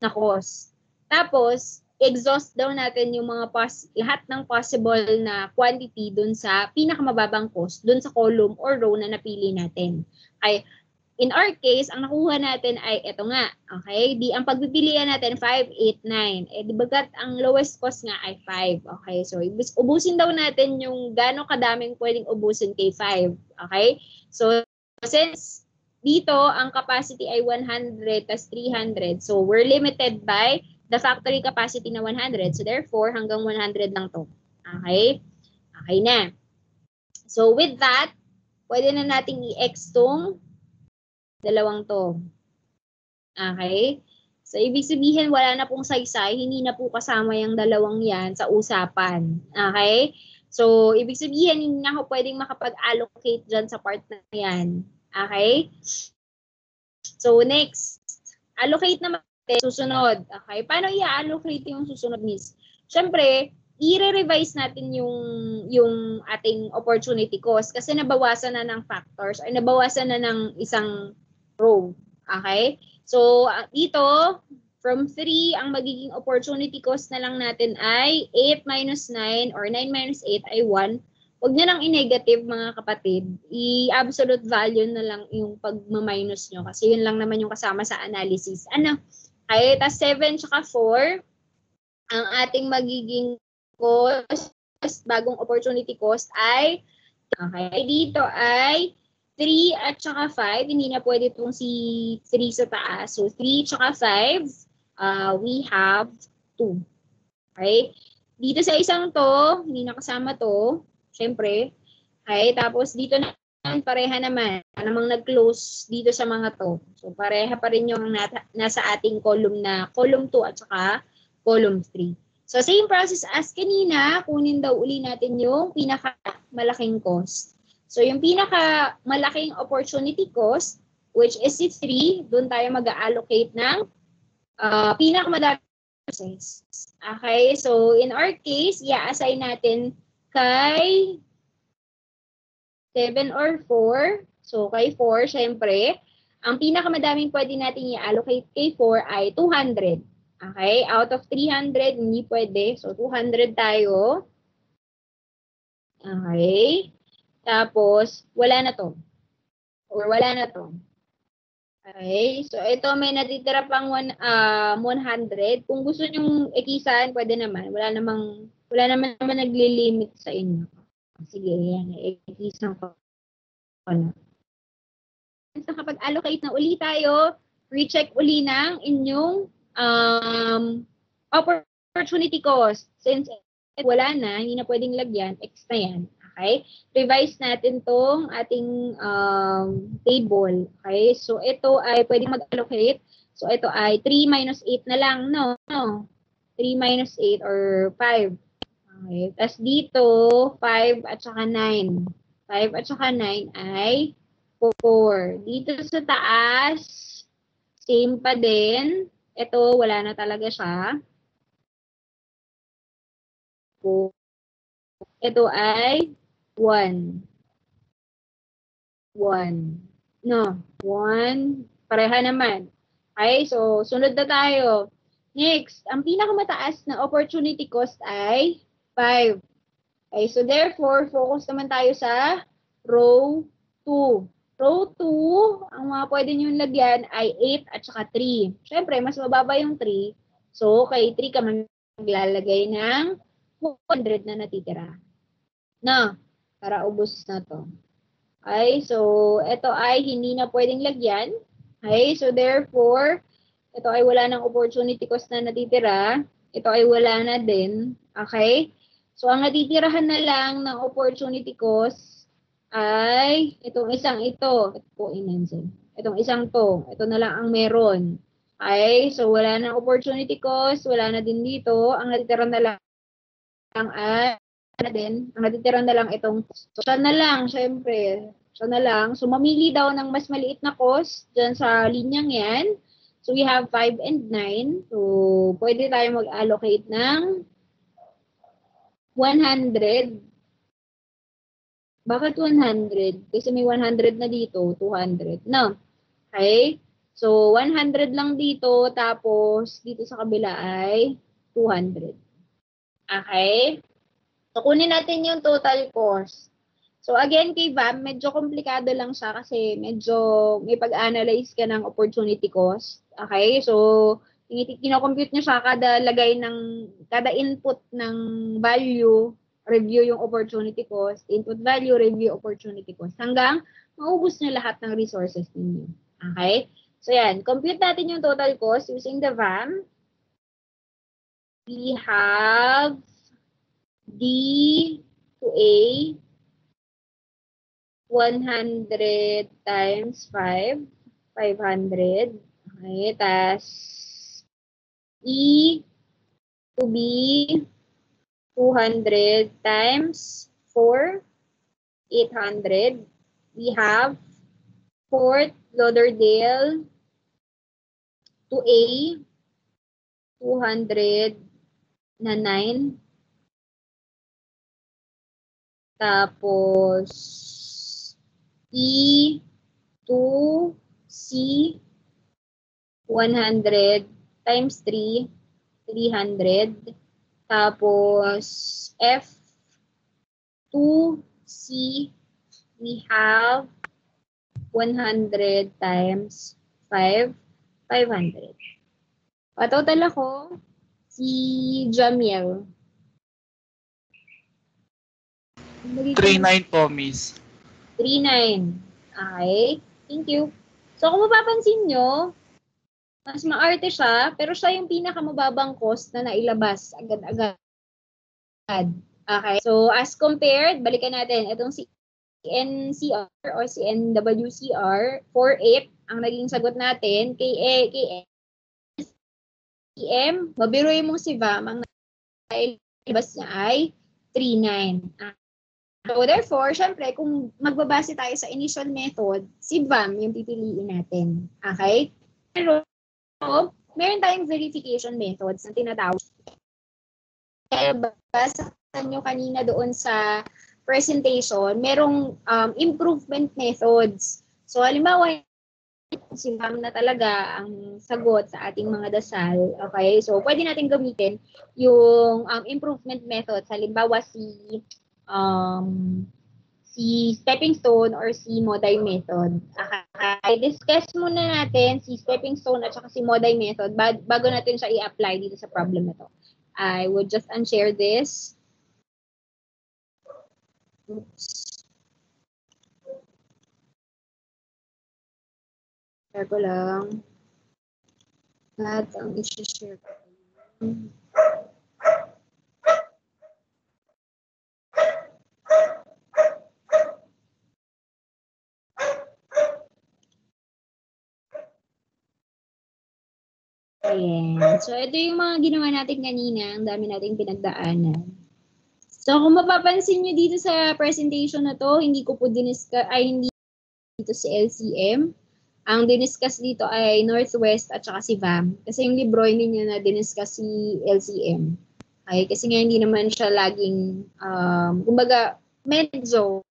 na cost. Tapos, exhaust daw natin yung mga lahat ng possible na quantity dun sa pinakamababang cost, dun sa column or row na napili natin. Okay. In our case, ang nakuha natin ay ito nga. Okay? Ang pagpipilian natin, 5, 8, 9. Di bagat ang lowest cost nga ay 5. Okay? So, ubusin daw natin yung gano'ng kadaming pwedeng ubusin kay 5. Okay? So, since dito, ang capacity ay 100 tas 300. So, we're limited by the factory capacity na 100. So, therefore, hanggang 100 lang to. Okay? Okay na. So, with that, pwede na nating i-X tong dalawang to. Okay? So, ibig sabihin, wala na pong saysay, hindi na po kasama yung dalawang yan sa usapan. Okay? So, ibig sabihin, hindi na ako pwedeng makapag-allocate dyan sa part na yan. Okay? So, next. Allocate naman susunod. Okay? Paano i-allocate yung susunod, miss? Siyempre, i-revise natin yung ating opportunity cost kasi nabawasan na ng factors ay nabawasan na ng isang row. Okay? So, dito, From 3, ang magiging opportunity cost na lang natin ay 8 minus 9 or 9 minus 8 ay 1. Huwag nyo lang i-negative mga kapatid. I-absolute value na lang yung pag-minus nyo kasi yun lang naman yung kasama sa analysis. Ano? Okay, tas 7 tsaka 4, ang ating magiging cost, bagong opportunity cost ay, okay, dito ay 3 at saka 5. Hindi na pwede itong si 3 sa taas. So 3 tsaka 5, we have 2. Okay? Dito sa isang to, hindi nakasama to, syempre. Okay, tapos dito na pareha naman. Namang nag-close dito sa mga to. So pareha pa rin yung nasa ating column na column 2 at saka column 3. So same process as kanina, kunin daw uli natin yung pinakamalaking cost. So yung pinakamalaking opportunity cost, which is si 3, doon tayo mag-allocate ng pinakamadami process. Okay, so in our case, i-assign natin kay 7 or 4. So kay 4, syempre, ang pinakamadaming pwede natin i-allocate kay 4 ay 200. Okay, out of 300, hindi pwede. So 200 tayo. Okay. Tapos, wala na to. Or wala na to. Okay. So, ito may natitira pang 100. Kung gusto nyong ikisan, pwede naman. Wala naman nagli-limit sa inyo. Sige, yan. Ikisan ko na. So, kapag allocate na uli tayo, recheck uli ng inyong opportunity cost. Since wala na, hindi na pwedeng lagyan, extra yan. Okay? Revise natin tong ating table. Okay? So, ito ay pwedeng mag-allocate. So, ito ay 3 minus 8 na lang. No. 3 minus 8 or 5. Okay? Tapos dito, 5 at saka 9. 5 at saka 9 ay 4. Dito sa taas, same pa din. Ito, wala na talaga siya. Ito ay 1. 1. No, 1. Pareha naman. Okay, so sunod na tayo. Next, ang pinakamataas na opportunity cost ay 5. Okay, so therefore, focus naman tayo sa row 2. Row 2, ang mga pwede nyo lagyan ay 8 at saka 3. Siyempre, mas mababa yung 3. So, kay 3 ka maglalagay ng 100 na natitira. Na, para ubos na to. Okay, so ito ay hindi na pwedeng lagyan. Okay, so therefore, ito ay wala ng opportunity cost na natitira. Ito ay wala na din. Okay, so ang natitirahan na lang ng opportunity cost ay itong isang ito. Ito po inansin. Itong isang to. Ito na lang ang meron. Okay, so wala na opportunity cost. Wala na din dito. Ang natitira na lang ay ang natitira na lang itong, so siya na lang, syempre, siya na lang. So, mamili daw ng mas maliit na cost dyan sa linyang yan. So, we have 5 and 9. So, pwede tayo mag-allocate ng 100. Bakit 100? Kasi may 100 na dito, 200. No. Okay? So, 100 lang dito, tapos dito sa kabila ay 200. Okay? So, kunin natin yung total cost. So, again, kay VAM, medyo komplikado lang siya kasi medyo may pag-analyze ka ng opportunity cost. Okay? So, kinocompute nyo siya kada lagay ng, kada input ng value, review yung opportunity cost, input value, review opportunity cost, hanggang maubos nyo lahat ng resources ninyo. Okay? So, yan. Compute natin yung total cost using the VAM. We have D to A, 100 times 5, 500. Okay, tas E to B, 200 times 4, 800. We have Fort Lauderdale to A, 200 na 9. Tapos, E to C, 100 times 3, 300. Tapos, F2C, we have 100 times 5, 500. Total ako, si Jamiel. 3.9 po, miss. 3.9. Okay. Thank you. So, kung mapapansin nyo, mas maarte siya, pero siya yung pinakamababang cost na nailabas agad-agad. Okay. So, as compared, balikan natin, itong si NCR or si NWCR, 4.8 ang naging sagot natin. Kay SCM, mabiruin mo si VAM, ang nailabas niya ay 3.9. So therefore, syempre, kung magbabase tayo sa initial method, si VAM yung pipiliin natin. Okay? Pero, meron tayong verification methods na tinatawag. Kaya basa nyo kanina doon sa presentation, merong improvement methods. So, halimbawa, si VAM na talaga ang sagot sa ating mga dasal. Okay? So, pwede natin gamitin yung improvement methods. Halimbawa, si stepping stone or si Moday method. Okay, discuss muna natin si stepping stone at saka si Moday method bago natin siya i-apply dito sa problem na to. I would just unshare this. Oops. Share ko lang. At ang i-share ko. Ayan. So, ito yung mga ginawa natin kanina. Ang dami nating pinagdaanan. So, kung mapapansin nyo dito sa presentation na to, hindi ko po hindi dito si LCM. Ang diniscuss dito ay Northwest at saka si VAM. Kasi yung libro, hindi niya na diniscuss si LCM. Okay? Kasi nga hindi naman siya laging, kumbaga, medyo,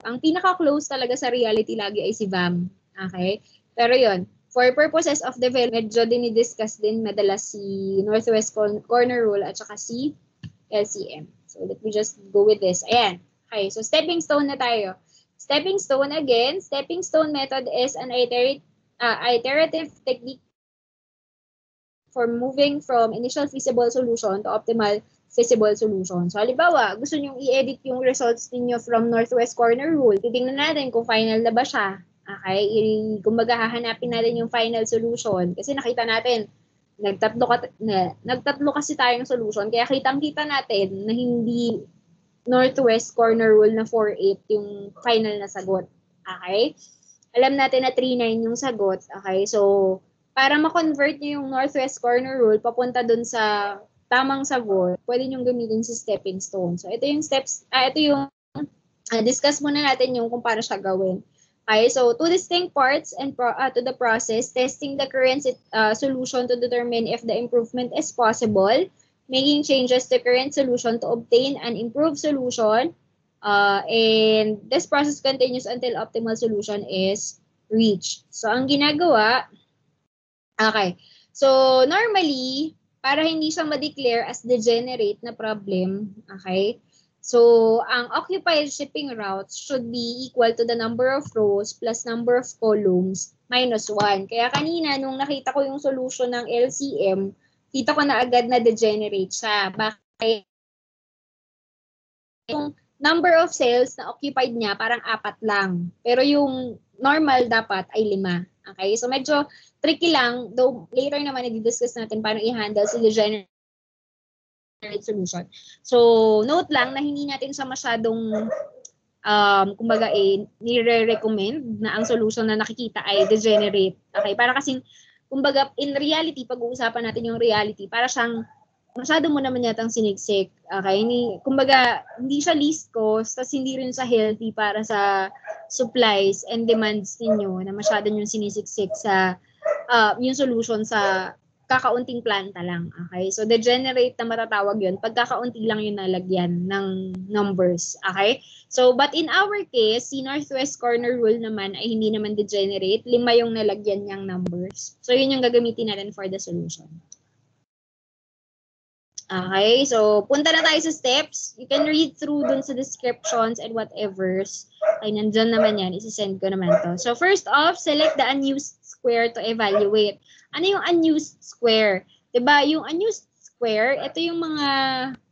ang pinaka-close talaga sa reality lagi ay si VAM. Okay? Pero yon, for purposes of development, medyo dinidiscuss din madalas si Northwest Corner Rule at saka si LCM. So, let me just go with this. Ayan. Okay, so stepping stone na tayo. Stepping stone, again, stepping stone method is an iterative technique for moving from initial feasible solution to optimal feasible solution. So, halimbawa, gusto nyo i-edit yung results niyo from Northwest Corner Rule. Titingnan natin kung final na ba siya. Okay, kumbaga hahanapin natin yung final solution kasi nakita natin nagtatlo kasi tayong solution kaya kitang-kita natin na hindi Northwest Corner Rule na 4.8 yung final na sagot. Okay? Alam natin na 3.9 yung sagot. Okay? So, para ma-convert nyo yung Northwest Corner Rule papunta dun sa tamang sagot, pwede nyo gamitin si stepping stone. So, ito yung steps, ito yung discuss muna natin yung kung paano siya gawin. Okay, so two distinct parts and to the process, testing the current solution to determine if the improvement is possible, making changes to current solution to obtain an improved solution, and this process continues until optimal solution is reached. So, ang ginagawa, okay, so normally, para hindi siya ma-declare as degenerate na problem, okay, so, ang occupied shipping routes should be equal to the number of rows plus number of columns minus 1. Kaya kanina, nung nakita ko yung solution ng LCM, kita ko na agad na degenerate siya. Bakit? Yung number of cells na occupied niya, parang 4 lang. Pero yung normal dapat ay 5. Okay? So, medyo tricky lang. Though, later naman, i-discuss natin paano i-handle si degenerate solution. So, note lang na hindi natin siya masyadong kumbaga nire-recommend na ang solution na nakikita ay degenerate. Okay? Para kasing, kumbaga, in reality, pag-uusapan natin yung reality, para siyang masyado mo naman yatang sinigsik. Okay? Kumbaga, hindi siya least cost, tas hindi rin siya healthy para sa supplies and demands ninyo na masyado yung sinisiksik sa yung solution sa kakaunting planta lang. Okay? So, degenerate na matatawag yun pag kakaunti lang yung nalagyan ng numbers. Okay? So, but in our case, si northwest corner rule naman ay hindi naman degenerate. 5 yung nalagyan niyang numbers. So, yun yung gagamitin natin for the solution. Okay, so punta na tayo sa steps. You can read through dun sa descriptions and whatevers. Ay, nandyan naman yan. Isisend ko naman to. So first off, select the unused square to evaluate. Ano yung unused square? Diba, yung unused square, ito yung mga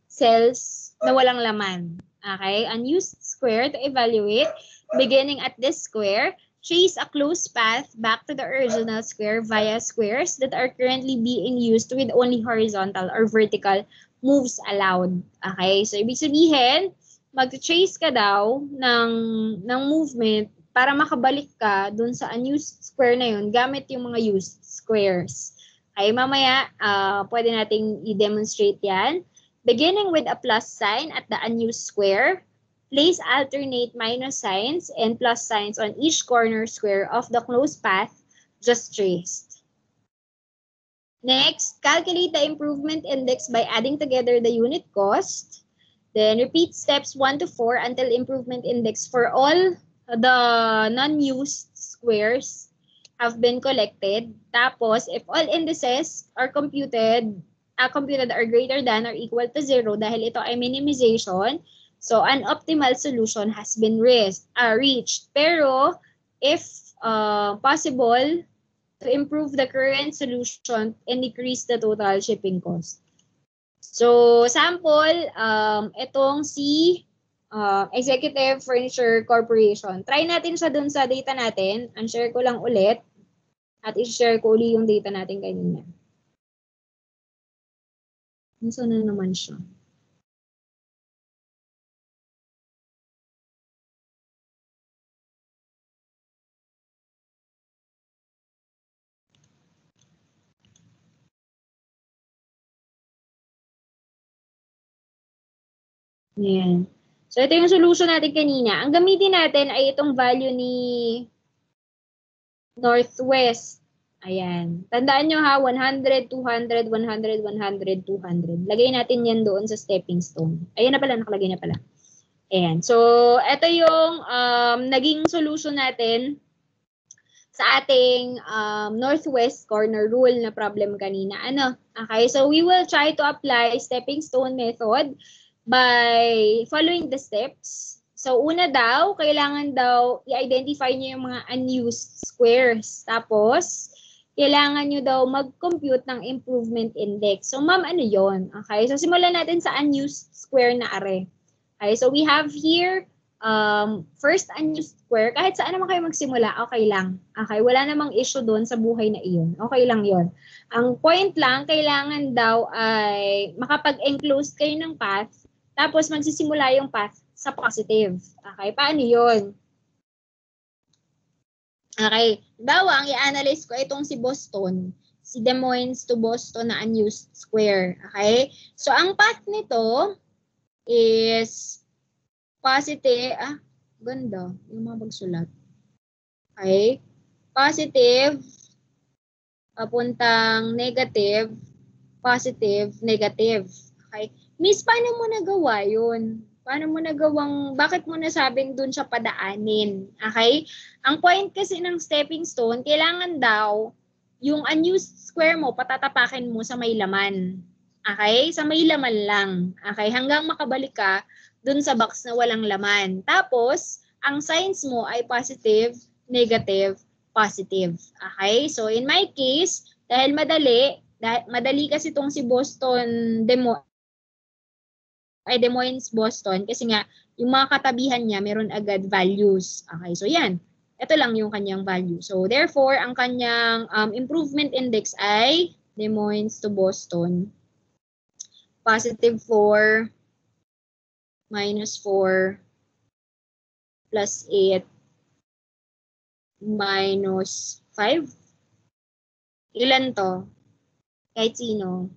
cells na walang laman. Okay, unused square to evaluate. Beginning at this square, trace a closed path back to the original square via squares that are currently being used with only horizontal or vertical moves allowed. Okay? So, ibig sabihin, mag-trace ka daw ng movement para makabalik ka dun sa unused square na yun gamit yung mga used squares. Okay? Mamaya, pwede nating i-demonstrate yan. Beginning with a plus sign at the unused square, place alternate minus signs and plus signs on each corner square of the closed path just traced. Next, calculate the improvement index by adding together the unit cost. Then repeat steps 1 to 4 until improvement index for all the non-used squares have been collected. Tapos, if all indices are computed are greater than or equal to 0 dahil ito ay minimization, so, an optimal solution has been reached. Pero, if possible, to improve the current solution and decrease the total shipping cost. So, sample, itong si Executive Furniture Corporation. Try natin siya dun sa data natin. Unshare ko lang ulit. At i-share ko uli yung data natin kanina. Nasaan na naman siya? Ayan. So, ito yung solution natin kanina. Ang gamitin natin ay itong value ni Northwest. Ayan. Tandaan nyo ha, 100, 200, 100, 100, 200. Lagay natin yan doon sa stepping stone. Ayan na pala, nakalagay na pala. Ayan. So, ito yung naging solution natin sa ating northwest corner rule na problem kanina. Ano? Okay, so we will try to apply stepping stone method by following the steps. So, una daw, kailangan daw i-identify nyo yung mga unused squares. Tapos, kailangan nyo daw mag-compute ng improvement index. So, ma'am, ano yon? Okay, so simulan natin sa unused square na array. Okay, so we have here, first unused square. Kahit saan naman kayo magsimula, okay lang. Okay, wala namang issue doon sa buhay na iyon. Okay lang yon. Ang point lang, kailangan daw ay makapag-enclose kayo ng path. Tapos magsisimula yung path sa positive. Okay, paano yun? Okay, bawang i-analyze ko itong si Boston, si Des Moines to Boston na unused square. Okay, so ang path nito is positive, ganda, yung mga pagsulat. Okay, positive, papuntang negative, positive, negative. Okay, Miss, paano mo nagawa yun? Paano mo nagawang, bakit mo nasabing dun siya padaanin? Okay? Ang point kasi ng stepping stone, kailangan daw yung unused square mo, patatapakin mo sa may laman. Okay? Sa may laman lang. Okay? Hanggang makabalik ka dun sa box na walang laman. Tapos, ang signs mo ay positive, negative, positive. Okay? So, in my case, dahil madali kasi itong si Boston Des Moines, Boston, kasi nga, yung mga katabihan niya, meron agad values. Okay, so yan. Ito lang yung kanyang value. So, therefore, ang kanyang improvement index ay Des Moines to Boston. Positive 4, minus 4, plus 8, minus 5. Ilan to? Kahit sino.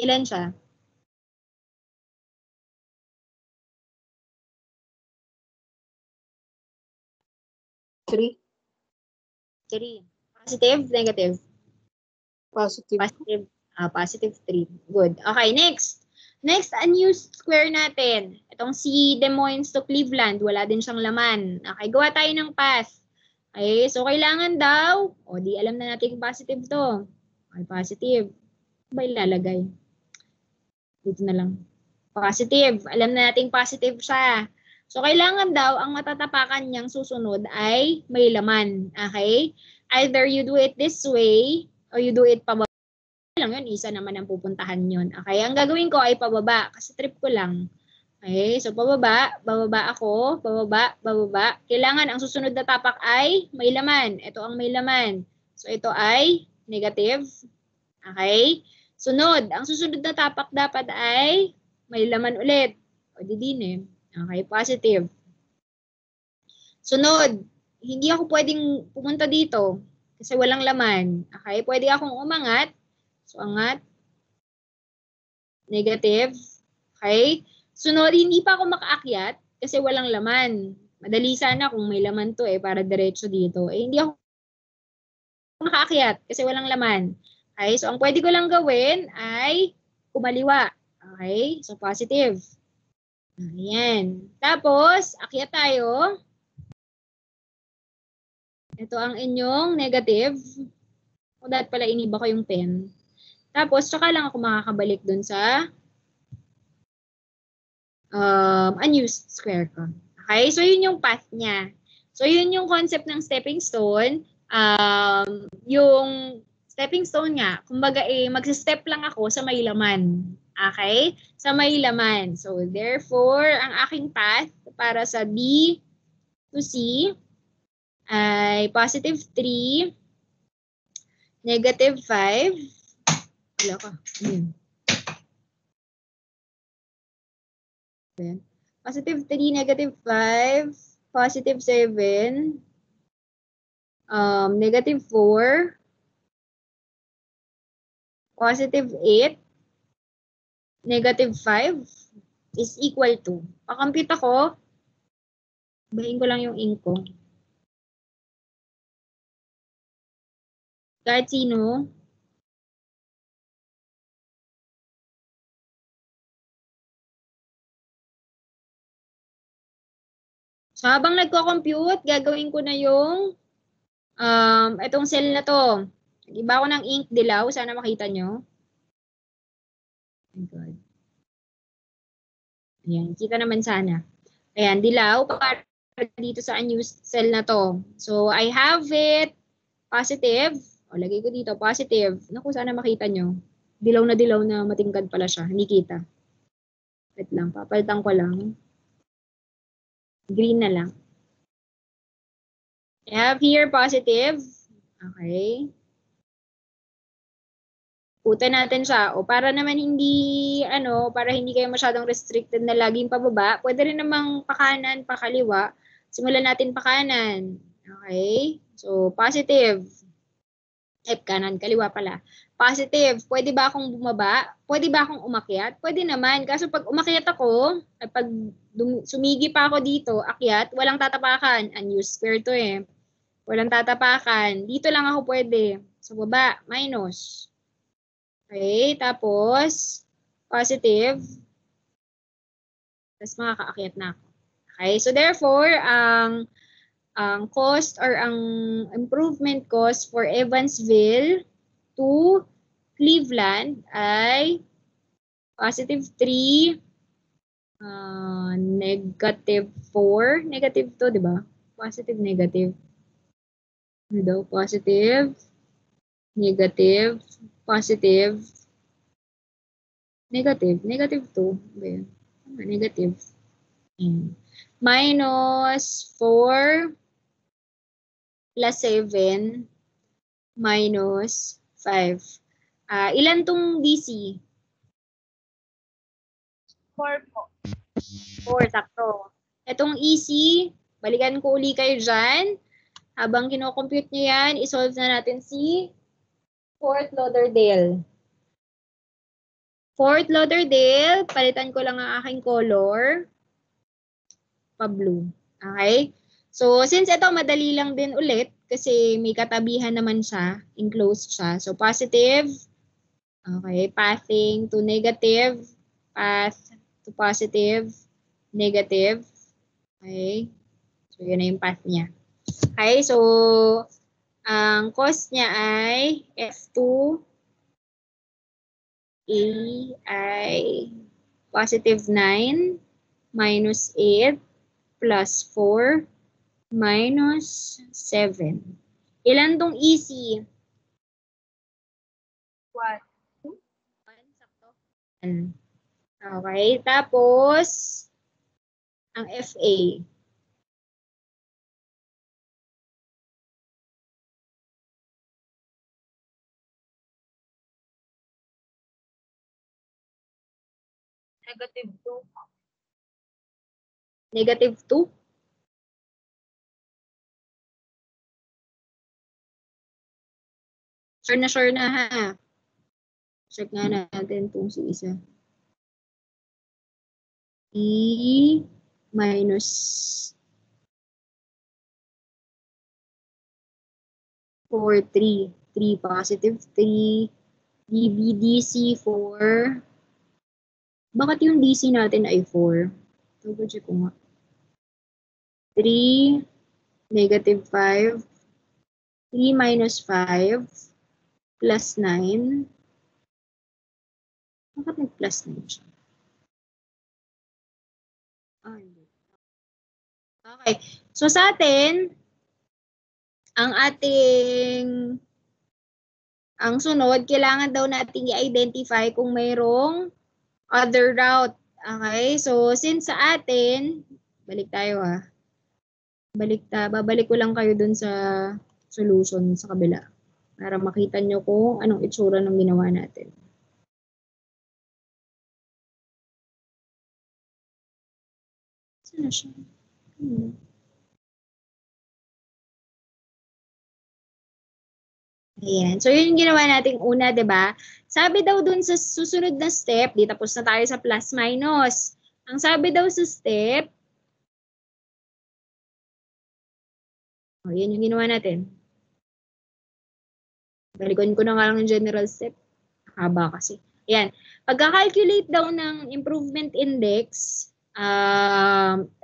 Ilan siya? 3. 3. Positive, negative? Positive. Positive. Positive 3. Good. Okay, next. Next, unused square natin. Itong si Des Moines to Cleveland, wala din siyang laman. Okay, gawa tayo ng path. Okay, so kailangan daw, di alam na natin positive to. Okay, positive. Ano ba ilalagay? Dito na lang. Positive. Alam na natin positive siya. So, kailangan daw, ang matatapakan niyang susunod ay may laman. Okay? Either you do it this way, or you do it pababa. Lang yun, isa naman ang pupuntahan yun. Okay? Ang gagawin ko ay pababa, kasi trip ko lang. Okay? So, bababa ako, bababa. Kailangan ang susunod na tapak ay may laman. Ito ang may laman. So, ito ay negative. Okay? Sunod, ang susunod na tapak dapat ay may laman ulit. O, di din eh. Okay, positive. Sunod, hindi ako pwedeng pumunta dito kasi walang laman. Okay, pwede akong umangat. So, angat. Negative. Okay. Sunod, hindi pa ako makaakyat kasi walang laman. Madali sana kung may laman to para diretso dito. Hindi ako makaakyat kasi walang laman. Okay, so ang pwede ko lang gawin ay kumaliwa. Okay, so positive. Ayan. Tapos, akyat tayo. Ito ang inyong negative. O dapat pala iniba ko yung pen. Tapos, tsaka lang ako makakabalik dun sa unused square ko. Okay? So, yun yung path niya. So, yun yung concept ng stepping stone. Yung stepping stone nga, kumbaga magsa-step lang ako sa may laman. Okay? Sa may laman. So, therefore, ang aking path para sa B to C ay positive 3, negative 5. Wala ka. Positive 3, negative 5, positive 7, negative 4, positive 8, negative 5 is equal to. Pakompute ako. Bahin ko lang yung ink ko. Kahit sino. So, habang nagko-compute, gagawin ko na yung itong cell na to. Iba ko ng ink dilaw. Sana makita nyo. Oh my God. Ayan, kita naman sana. Ayan, dilaw para dito sa unused cell na to. So, I have it positive. O, lagay ko dito, positive. Naku, sana makita nyo. Dilaw na matingkad pala siya. Hindi kita. Wait lang, papalitan ko lang. Green na lang. I have here positive. Okay. Putan natin siya. O para naman hindi, para hindi kayo masyadong restricted na laging pababa, pwede rin namang pakanan, pakaliwa. Simulan natin pakanan. Okay? So, positive. Kanan, kaliwa pala. Positive. Pwede ba akong bumaba? Pwede ba akong umakyat? Pwede naman. Kaso pag umakyat ako, pag sumigi pa ako dito, akyat, walang tatapakan. Unused square to eh. Walang tatapakan. Dito lang ako pwede. Sa baba, minus. Okay, tapos, positive. Tapos makakaakyat na ako. Okay, so therefore, ang cost or ang improvement cost for Evansville to Cleveland ay positive 3, negative 4, negative 2, di ba? Positive, negative. Ano daw? Positive, negative, positive, negative, negative 2. Negative. Minus 4 plus 7 minus 5. Ilan tong DC? 4 po. 4, sakto. Itong EC, balikan ko uli kayo dyan. Habang kinocompute nyo yan, isolve na natin si Fort Lauderdale. Fort Lauderdale, palitan ko lang ang aking color. Pa-blue. Okay? So, since ito, madali lang din ulit kasi may katabihan naman siya, enclosed siya. So, positive, okay, pathing to negative, path to positive, negative, okay. So, yun na yung path niya. Okay, so, ang cost niya ay F2 A ay positive 9 minus 8 plus 4 minus 7. Ilan tong easy? 1. Sakto. Okay. Tapos, ang FA. Negative 2. Negative 2? Sure na ha. Check nga natin itong si isa. E minus 4, 3. 3 positive 3. BBDC 4. Bakit yung DC natin ay 4? Double check ko nga. 3, negative 5. 3 minus 5 plus 9. Bakit nag-plus 9 siya? Hindi. Okay. So sa atin, ang sunod, kailangan daw nating i-identify kung mayroong other route. Okay? So since sa atin, balik tayo ha. Babalik ko lang kayo dun sa solution sa kabila para makita nyo kung anong itsura ng ginawa natin. Saan na siya? Ayan. So, yun yung ginawa nating una, di ba? Sabi daw dun sa susunod na step, di tapos na tayo sa plus minus. Ang sabi daw sa step, yan yung ginawa natin. Balikan ko na nga lang yung general step. Haba kasi. Ayan. Pagka-calculate daw ng improvement index,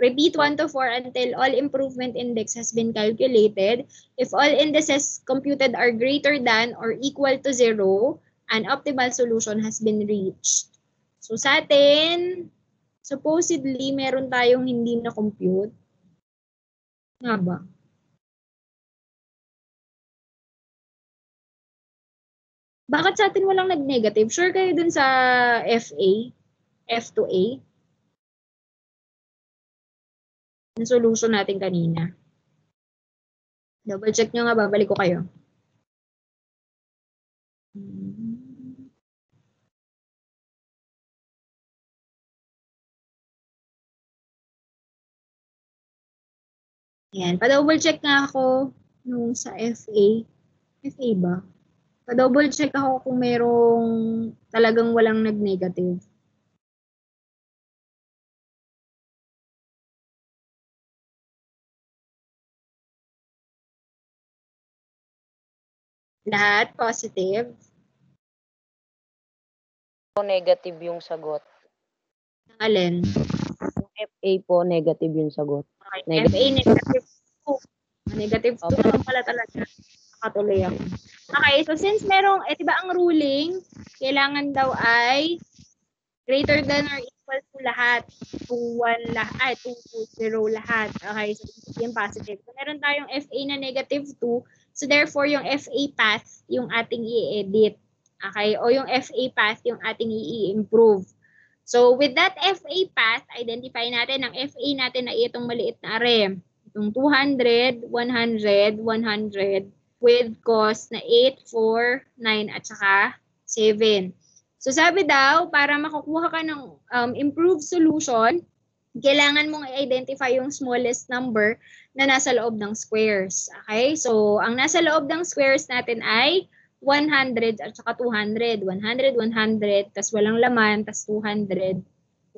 repeat 1 to 4 until all improvement index has been calculated. If all indices computed are greater than or equal to 0, an optimal solution has been reached. So sa atin, supposedly, meron tayong hindi na-compute. Nga ba? Bakit sa atin walang nag-negative? Sure kayo dun sa FA? F2A? Yung solution natin kanina. Double check nyo nga, babalik ko kayo. Ayan, pa-double check nga ako nung sa FA. FA ba? Pa-double check ako kung merong talagang walang nag-negative. Lahat positive. Negative yung sagot. Ng alin? Yung FA po, negative yung sagot. Okay. Negative. FA, negative 2. Negative 2 naman pala talaga. Nakatuloy ako. Okay, so since merong, diba ang ruling, kailangan daw ay greater than or equal to lahat. 2, 1 lahat. 2, 0 lahat. Okay, so yung positive. So meron tayong FA na negative 2. So therefore, yung FA path, yung ating i-edit. Okay, o yung FA path, yung ating i-improve. So with that FA path, identify natin ang FA natin na itong maliit na array. Itong 200, 100, 100 with cost na 8, 4, 9 at saka 7. So sabi daw, para makukuha ka ng improved solution, kailangan mong i-identify yung smallest number na nasa loob ng squares. Okay? So ang nasa loob ng squares natin ay 100 at saka 200. 100, 100, tas walang laman, tas 200,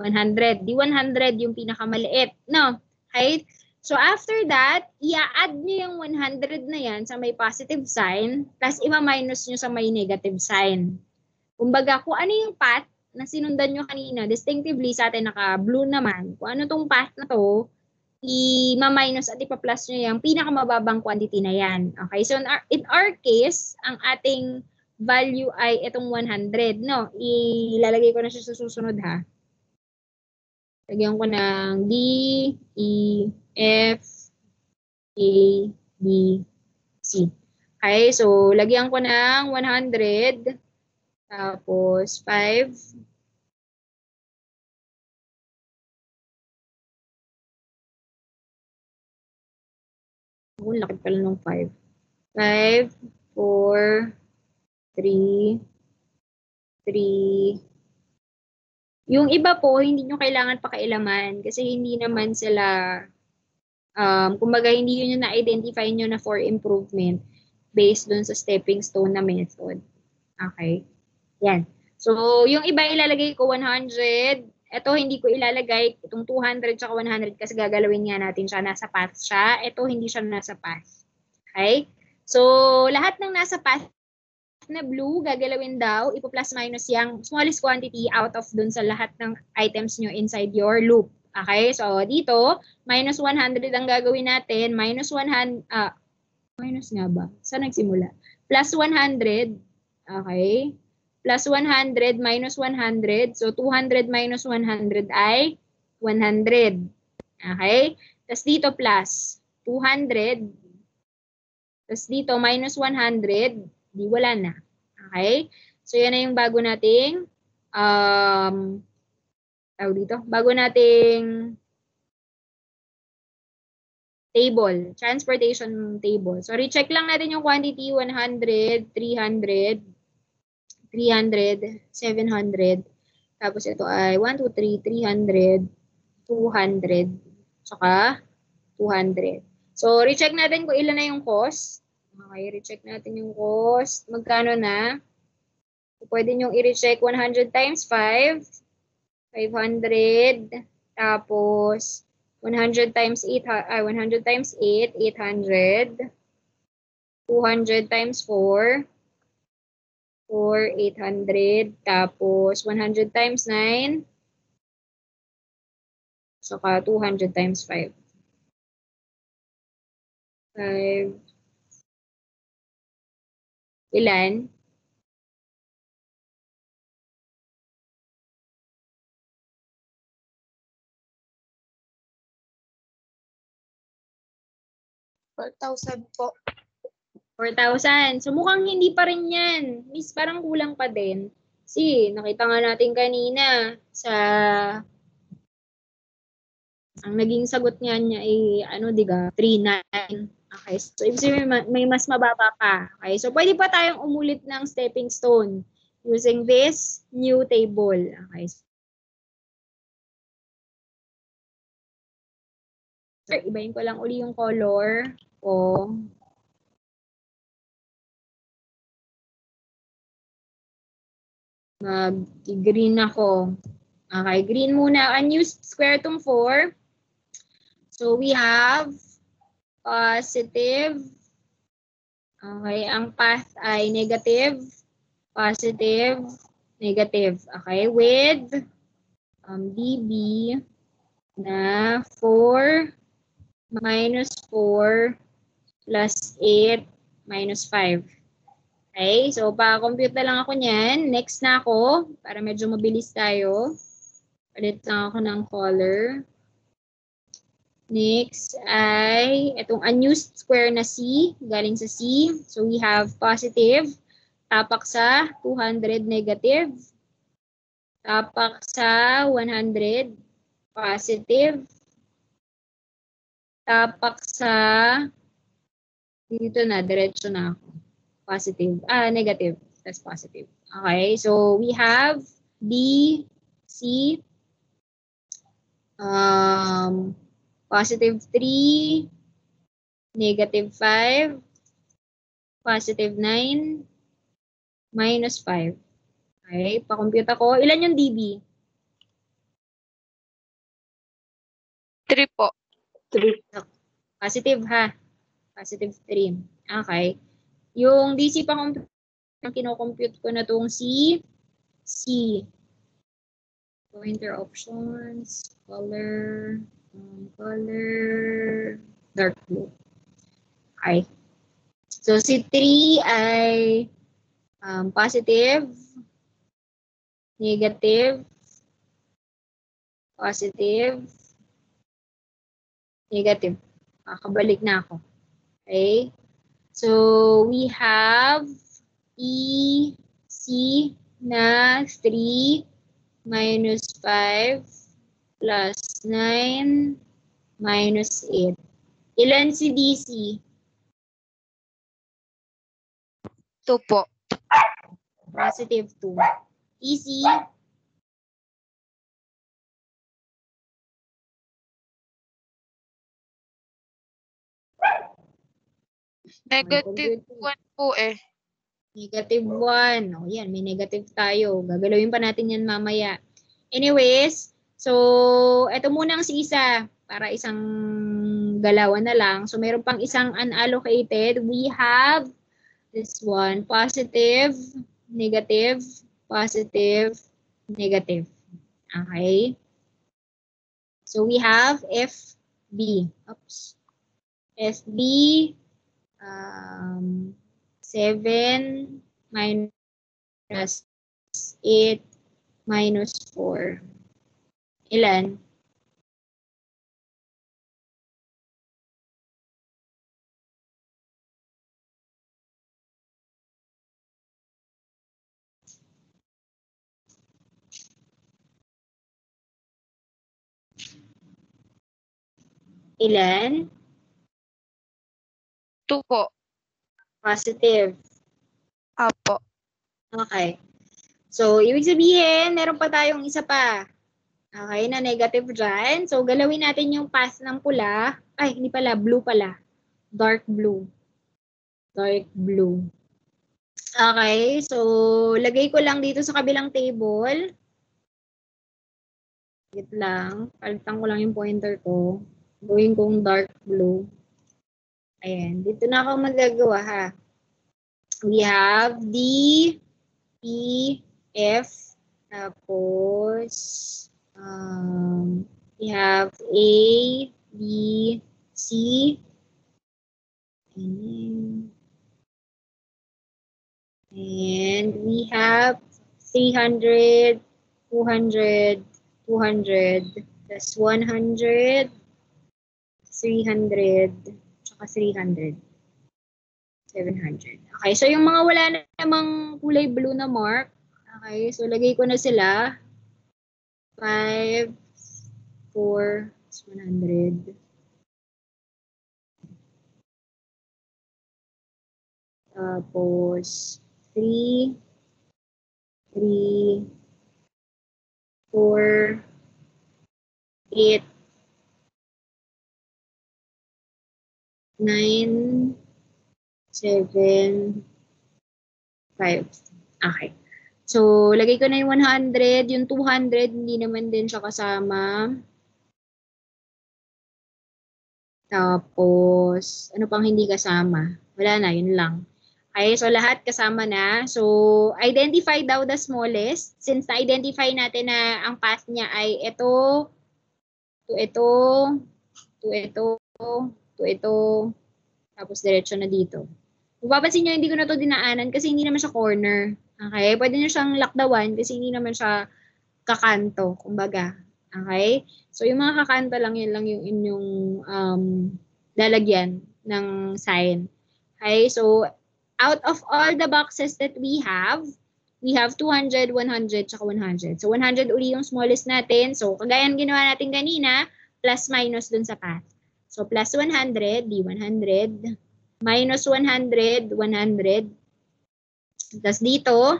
100. Di 100 yung pinakamaliit. No? Okay? So after that, i-add nyo yung 100 na yan sa may positive sign, plus ima-minus nyo sa may negative sign. Kumbaga, kung ano yung path na sinundan nyo kanina, distinctively sa atin naka-blue naman, kung ano tong path na to, i-minus at ipa-plus nyo yung pinakamababang quantity na yan. Okay, so in our case, ang ating value ay itong 100, no? Ilalagay ko na siya sa susunod, ha? Lagyan ko ng D, E, F, A, B, C. Okay, so lagyan ko ng 100, tapos 5, lakad pala ng 5. 5, 4, 3, 3. Yung iba po, hindi nyo kailangan pakailaman kasi hindi naman sila, kumbaga hindi yun yung na-identify nyo na for improvement based dun sa stepping stone na method. Okay? Yan. So, yung iba ilalagay ko 100. Ito hindi ko ilalagay itong 200 tsaka 100 kasi gagalawin nga natin siya. Nasa path siya. Ito hindi siya nasa path. Okay? So, lahat ng nasa path na blue, gagalawin daw, ipo-plus minus yung smallest quantity out of dun sa lahat ng items nyo inside your loop. Okay? So, dito, minus 100 ang gagawin natin. Minus 100, minus nga ba? Saan nagsimula? Plus 100. Okay? Plus 100 minus 100. So, 200 minus 100 ay 100. Okay? Tapos dito plus 200. Tapos dito minus 100. Di wala na. Okay? So, yan na yung bago nating bago nating table, transportation table. So, recheck lang natin yung quantity, 100, 300, 300, 700. Tapos ito ay 1, 2, 3, 300, 200, saka 200. So, recheck natin kung ilan na yung cost. Okay, recheck natin yung cost. Magkano na? So, pwede nyo i-recheck 100 times 5, 500. Tapos, 100 times 8, 100 times 8, 800. 200 times 4, 800. Tapos, 100 times 9. Saka 200 times 5. 5. Ilan? $4,000 po. 4,000. So mukhang hindi pa rin yan. Miss, parang kulang pa din. Kasi nakita nga natin kanina sa ang naging sagot niya ay diga 3,900. Okay. So ibig sabihin may mas mababa pa. Okay. So pwede pa tayong umulit ng stepping stone using this new table. Okay. So, ibahin ko lang uli yung color ko. Mag-green ako. Okay, green muna. Unused square tong 4. So, we have positive. Okay, ang path ay negative, positive, negative. Okay, with dB na 4 minus 4 plus 8 minus 5. Okay, so pa-compute na lang ako niyan. Next na ako, para medyo mabilis tayo. Palit lang ako ng color. Next ay itong unused square na C, galing sa C. So we have positive, tapak sa 200 negative, tapak sa 100 positive, tapak sa dito na, diretso na ako. Positive, negative, that's positive. Okay, so we have B, C, positive 3, negative 5, positive 9, minus 5. Okay, pa-compute ako. Ilan yung dB? 3 po. 3. Positive ha. Positive 3. Okay. Yung DC pang kino-compute ko na tong C. Pointer options, color, dark blue. Okay. So si 3 ay positive, negative, positive, negative. Kakabalik na ako. Okay? So, we have EC na 3 minus 5 plus 9 minus 8. Ilan si DC? 2 po. Positive 2. EC? Negative 1 po eh. Negative 1. O yan, may negative tayo. Gagalawin pa natin yan mamaya. Anyways, so ito muna ang si isa para isang galawan na lang. So meron pang isang unallocated. We have this one, positive, negative, positive, negative. Okay? So we have FB. Oops. FB 7 minus 8 minus 4. Ilan? Ilan? 2 po. Positive. Apo. Okay. So, ibig sabihin, meron pa tayong isa pa. Okay, na negative dyan. So, galawin natin yung path ng pula. Ay, hindi pala. Blue pala. Dark blue. Dark blue. Okay, so, lagay ko lang dito sa kabilang table. Wait lang. Palitan ko lang yung pointer ko. Gawin kong dark blue. Ayan. Dito na ako magagawa ha. We have D, E, F, tapos we have A, B, C, and we have 300, 200, 200, plus 100, 300, tsaka 300. 700. Okay, so yung mga wala na namang kulay blue na mark, okay, so lagay ko na sila. 5, 4, 100. Tapos 3, 3, 4, 8, 9, 7, 5. Okay. So, lagay ko na yung 100. Yung 200, hindi naman din siya kasama. Tapos, ano pang hindi kasama? Wala na, yun lang. Okay, so lahat kasama na. So, identify daw the smallest. Since na-identify natin na ang path niya ay ito, to ito, to ito, to ito, tapos diretso na dito. Kung papansin nyo, hindi ko na to dinaanan kasi hindi naman siya corner. Okay? Pwede nyo siyang lakdawan kasi hindi naman siya kakanto, kumbaga. Okay? So, yung mga kakanto lang, yun lang yung inyong lalagyan ng sign. Okay? So, out of all the boxes that we have 200, 100, tsaka 100. So, 100 uli yung smallest natin. So, kagaya ng ginawa natin kanina, plus minus dun sa path. So, plus 100, di 100. Minus 100, 100. Tapos dito,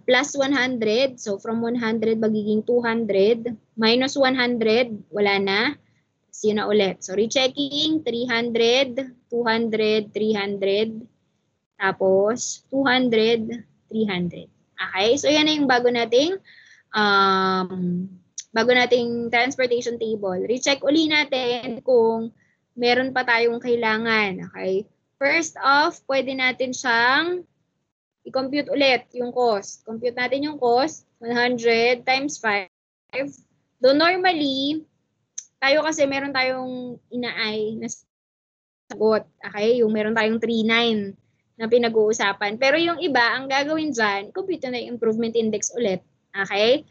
plus 100. So, from 100, magiging 200. Minus 100, wala na. Tapos yun na ulit. So, rechecking, 300, 200, 300. Tapos, 200, 300. Okay? So, yan na yung bago nating bago nating transportation table, recheck uli natin kung meron pa tayong kailangan. Okay? First off, pwede natin siyang i-compute ulit yung cost. Compute natin yung cost, 100 times 5. Though normally, tayo kasi meron tayong inaay na sagot. Okay? Yung meron tayong 39 na pinag-uusapan. Pero yung iba, ang gagawin dyan, compute na yung improvement index ulit. Okay?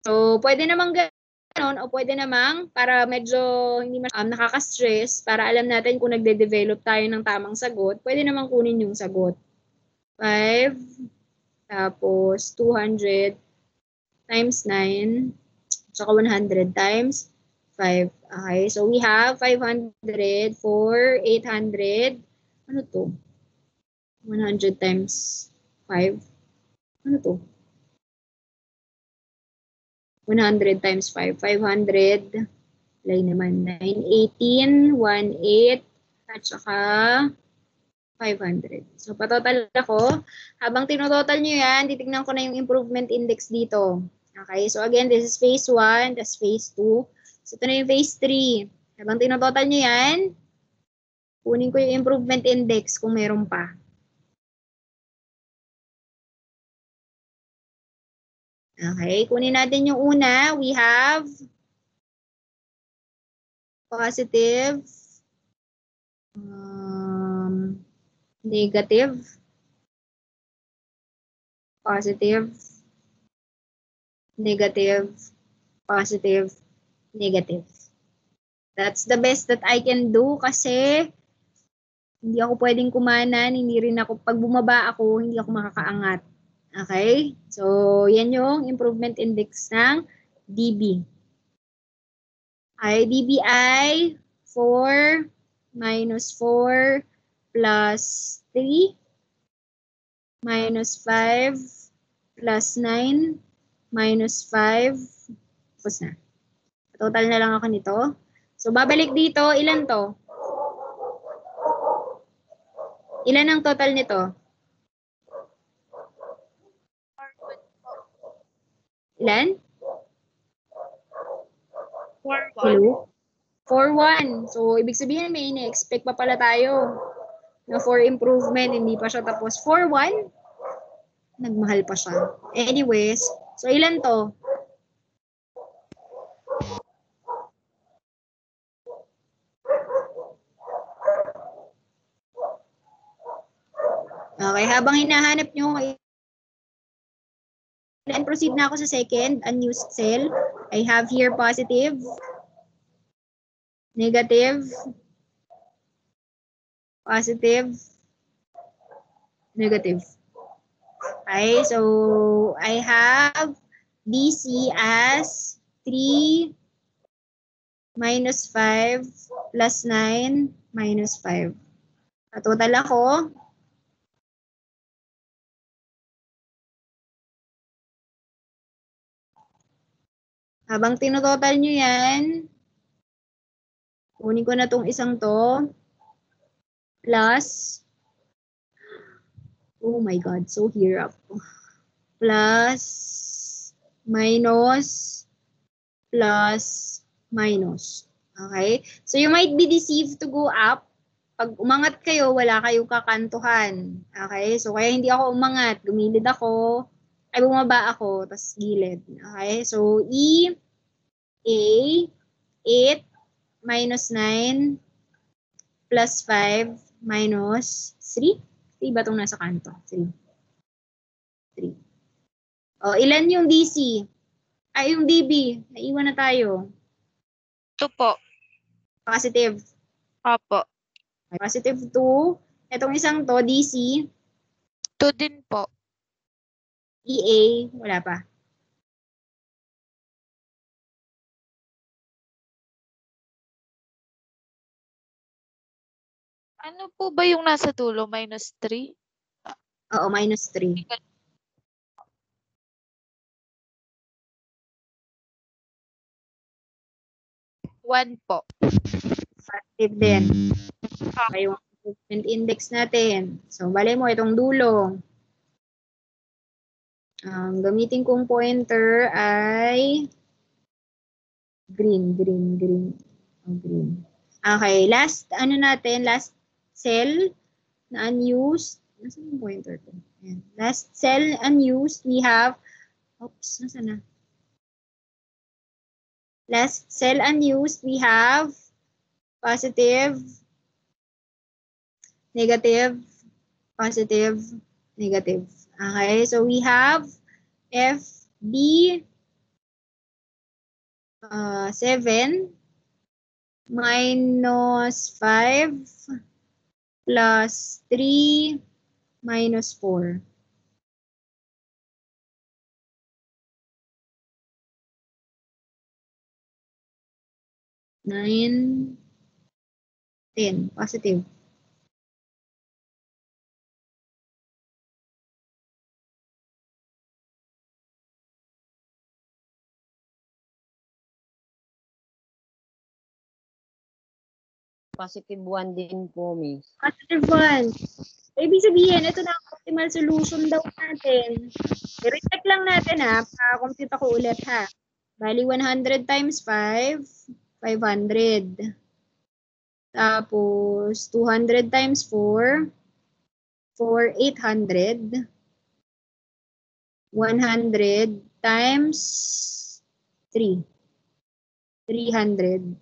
So, pwede namang ganon o pwede namang para medyo hindi nakaka-stress, para alam natin kung nagde-develop tayo ng tamang sagot, pwede namang kunin yung sagot. 5, tapos 200 times 9, tsaka 100 times 5. Okay, so we have 500 for 800. Ano to? 100 times 5. Ano to? 100 times 5. 500. Lay naman. 9, 18, 1, 8, at saka 500. So, patotal ako. Habang tinototal nyo yan, titignan ko na yung improvement index dito. Okay, so again, this is phase 1, that's phase 2. So, ito na yung phase 3. Habang tinototal nyo yan, kunin ko yung improvement index kung meron pa. Okay, kunin natin yung una. We have positive, negative, positive, negative, positive, negative. That's the best that I can do kasi hindi ako pwedeng kumanan, hindi rin ako, pag bumaba ako, hindi ako makakaangat. Okay? So, yan yung improvement index ng DB. Ay, DBI, 4 minus 4 plus 3 minus 5 plus 9 minus 5. Tapos na. Total na lang ako nito. So, babalik dito. Ilan to? Ilan ang total nito? Ilan? 4-1. Hello? 4-1. So, ibig sabihin may ina-expect pa pala tayo na for improvement. Hindi pa siya tapos. 4-1? Nagmahal pa siya. Anyways, so ilan to? Okay, habang hinahanap nyo, and proceed na ako sa second, unused cell. I have here positive, negative, positive, negative. Okay, so I have BC as 3 minus 5 plus 9 minus 5. Total ako, habang tinototal nyo yan, kunin ko na tong isang to, plus, oh my God, so hirap. Plus, minus, plus, minus. Okay? So you might be deceived to go up. Pag umangat kayo, wala kayong kakantuhan. Okay? So kaya hindi ako umangat. Gumilid ako. Ay, bumaba ako. Tapos gilid. Okay? So E, A, 8 minus 9 plus 5 minus 3. 3 ba itong nasa kanto? 3. 3. O, ilan yung DC? Ay, yung DB. Naiwan na tayo. 2 po. Positive. Opo. Positive 2. Itong isang to, DC. 2 din po. EA, wala pa. Ano po ba yung nasa dulo? Minus 3? Oo, minus 3. One po. Positive din. Okay, yung improvement index natin. So, bali mo itong dulo. Gamitin kong pointer ay Green. Oh, green. Okay, last cell na unused. Nasaan yung pointer ko? Ayan. Last cell unused, we have, nasaan na? Last cell unused, we have positive, negative, positive, negative. Okay, so we have FB 7 minus 5 plus 3 minus 4. Nine, 10, positive. Positive 1 din po, miss. Positive 1. Ibig sabihin, ito na ang optimal solution daw natin. I-recheck lang natin ha, pa-compute ako ulit ha. Bali, 100 times 5, 500. Tapos, 200 times 4, 800. 100 times 3, 300.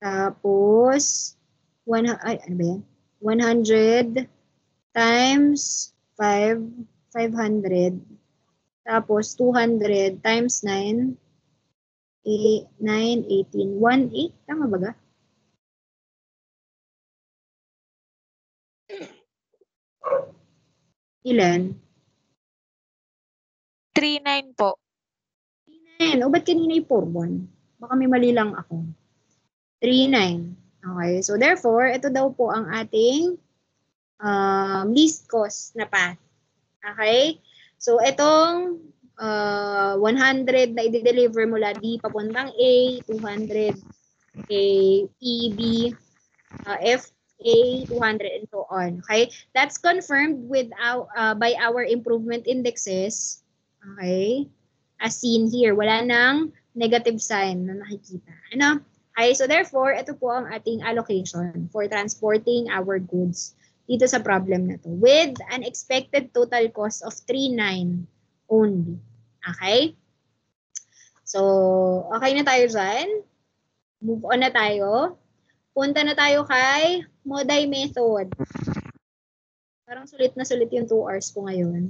Tapos, ano ba yan? 100 times 5, 500. Tapos, 200 times 9, 9, 18. 1, 8. Tama ba ga? Ilan? 3-9 po. 9. O, ba't kanina yung 4-1? Baka may mali lang ako. 3, 9. Okay, so therefore, ito daw po ang ating least cost na path. Okay? So, itong 100 na i-deliver mula D papuntang A, 200 A, E, B, F, A, 200, and so on. Okay? That's confirmed by our improvement indexes. Okay? As seen here, wala nang negative sign na nakikita. Ano? Okay, so therefore, ito po ang ating allocation for transporting our goods dito sa problem na to with an expected total cost of 3,900 only. Okay? So, okay na tayo dyan. Move on na tayo. Punta na tayo kay Moday method. Parang sulit na sulit yung 2 hours ko ngayon.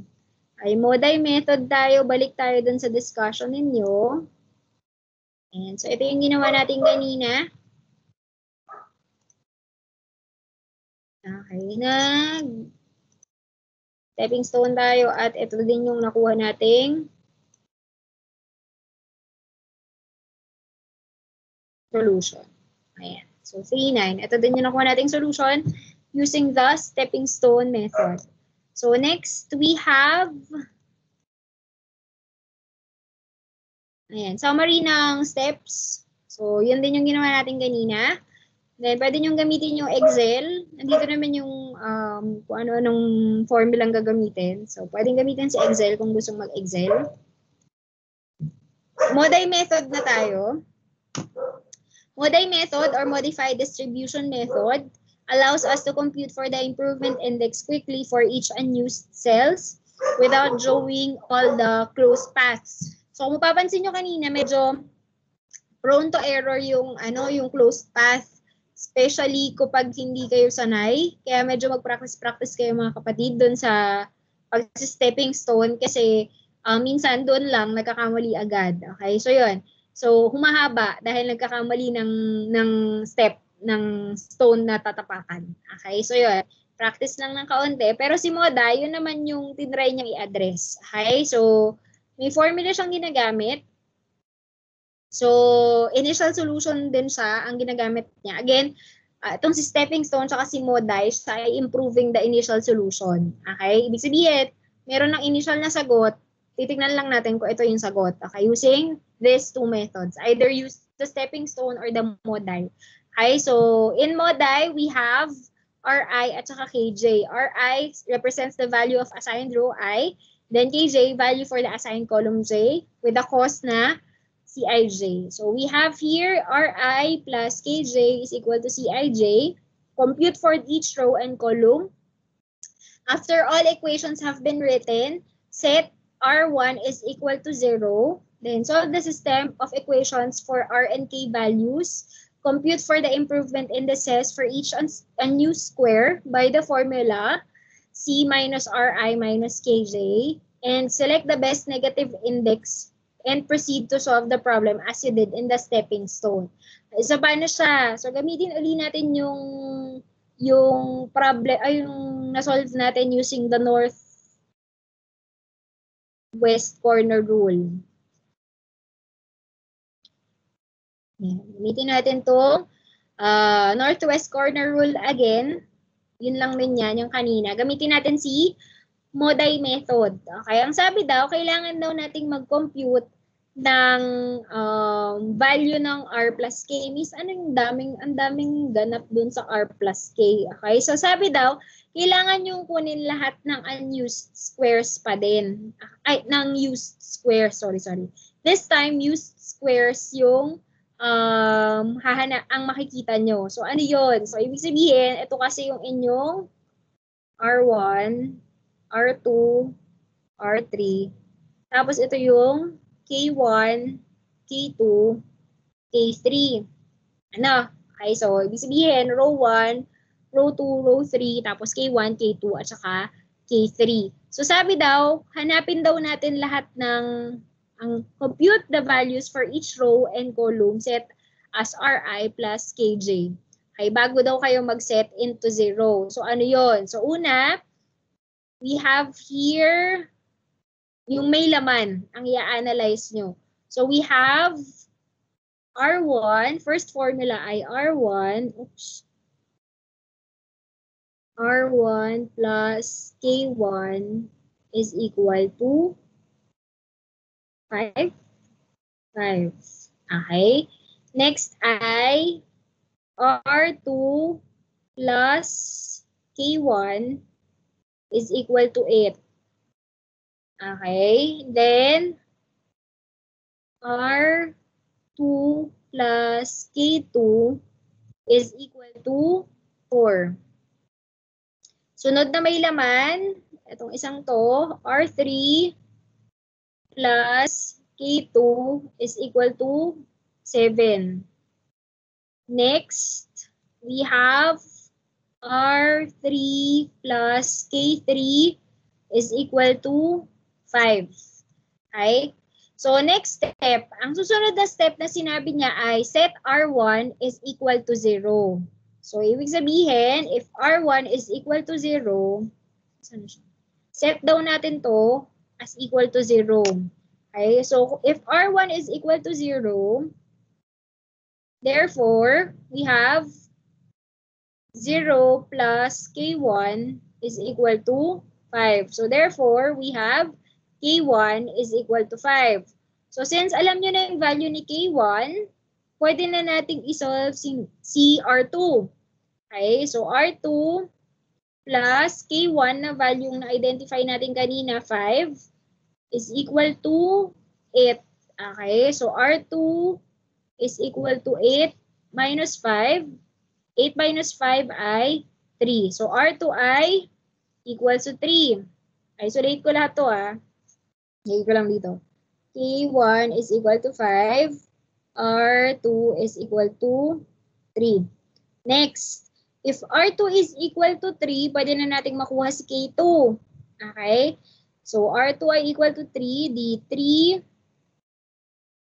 Ay, Moday method tayo. Balik tayo dun sa discussion ninyo. And so, ito yung ginawa natin kanina. Okay, stepping stone tayo at ito din yung nakuha nating solution. Ayan. So, 3,9. Ito din yung nakuha nating solution using the stepping stone method. So, next, we have summary ng steps. So, yun din yung ginawa natin kanina. Then, pwede nyo gamitin yung Excel. Nandito naman yung kung ano-anong formula ang gagamitin. So, pwedeng gamitin si Excel kung gusto mag-Excel. Moday method na tayo. Moday method or modified distribution method allows us to compute for the improvement index quickly for each unused cells without drawing all the closed paths. So, kung mapapansin nyo kanina, medyo prone to error yung closed path. Especially kapag hindi kayo sanay. Kaya medyo mag-practice kayo mga kapatid doon sa pag-stepping stone kasi minsan doon lang nagkakamali agad. Okay? So yun. So humahaba dahil nagkakamali ng step ng stone na tatapakan. Okay? So yun. Practice lang ng kaunti. Pero si Moda, yun naman yung tinry niyang i-address. Okay? So may formula siyang ginagamit. So, initial solution din siya ang ginagamit niya. Again, itong si stepping stone tsaka si Moday, siya ay improving the initial solution. Okay? Ibig sabihin, meron ng initial na sagot, titignan lang natin kung ito yung sagot. Okay? Using these two methods. Either use the stepping stone or the Moday. Okay? So, in Moday, we have Ri at saka Kj. Ri represents the value of assigned row I. Then Kj, value for the assigned column J with the cost na Cij. So we have here Ri plus Kj is equal to Cij. Compute for each row and column. After all equations have been written, set R1 is equal to 0. Then solve the system of equations for R and K values. Compute for the improvement indices for each unused square by the formula C minus Ri minus Kj. And select the best negative index and proceed to solve the problem as you did in the stepping stone. So paano siya? So gamitin uli natin yung problem ay yung na-solve natin using the north west corner rule. Yan. Gamitin natin to northwest corner rule again. Yun lang din yan, yung kanina. Gamitin natin si Moday method. Okay, ang sabi daw, kailangan daw nating mag-compute ng value ng R plus K. Miss, ang daming ganap dun sa R plus K. Okay, so sabi daw, kailangan yung kunin lahat ng unused squares pa din. Ay, ng used squares, sorry. This time, used squares yung ang makikita nyo. So, ano yun? So, ibig sabihin, ito kasi yung inyong R1, R2, R3. Tapos, ito yung K1, K2, K3. Ano? Okay, so, ibig sabihin, row 1, row 2, row 3, tapos K1, K2, at saka K3. So, sabi daw, hanapin daw natin lahat ng compute the values for each row and column set as Ri plus Kj. Okay, bago daw kayo mag-set into 0. So, ano yon? So, una, we have here yung may laman ang i-analyze nyo. So, we have R1, first formula ay R1, R1 plus K1 is equal to 5. Okay. Next ay R2 plus K1 is equal to 8. Okay. Then R2 plus K2 is equal to 4. Sunod na may laman, itong isang to, R3 plus K2 is equal to 7. Next, we have R3 plus K3 is equal to 5. Okay? So, next step, ang susunod na step na sinabi niya ay set R1 is equal to 0. So, ibig sabihin, if R1 is equal to 0, set daw natin to as equal to 0. Okay, so if R1 is equal to 0, therefore, we have 0 plus K1 is equal to 5. So therefore, we have K1 is equal to 5. So since alam nyo na yung value ni K1, pwede na nating isolve si R2. Okay, so R2 plus K1 na value na identify natin kanina, 5, is equal to 8. Okay, so R2 is equal to 8 minus 5. 8 minus 5 ay 3. So R2 ay equals to 3. Isolate ko lahat to Lagay ko lang dito. K1 is equal to 5. R2 is equal to 3. Next, if R2 is equal to 3, pwede na nating makuha si K2. Okay? So, R2 ay equal to 3, di 3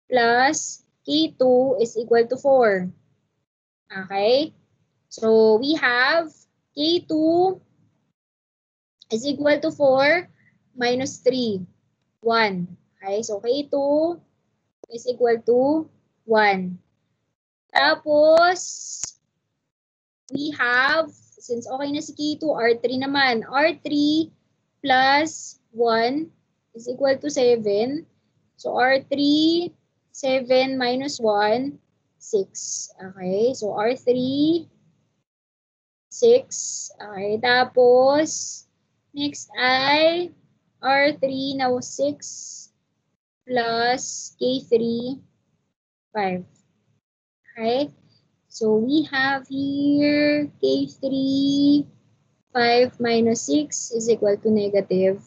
plus K2 is equal to 4. Okay? So, we have K2 is equal to 4 minus 3, 1. Okay? So, K2 is equal to 1. Tapos, we have, since okay na si K2, R3 naman. R3 plus 1 is equal to 7. So, R3, 7 minus 1, 6. Okay, so R3, 6. Okay, tapos, next ay R3 now 6 plus K3, 5. Okay? So we have here K3, 5 minus 6 is equal to negative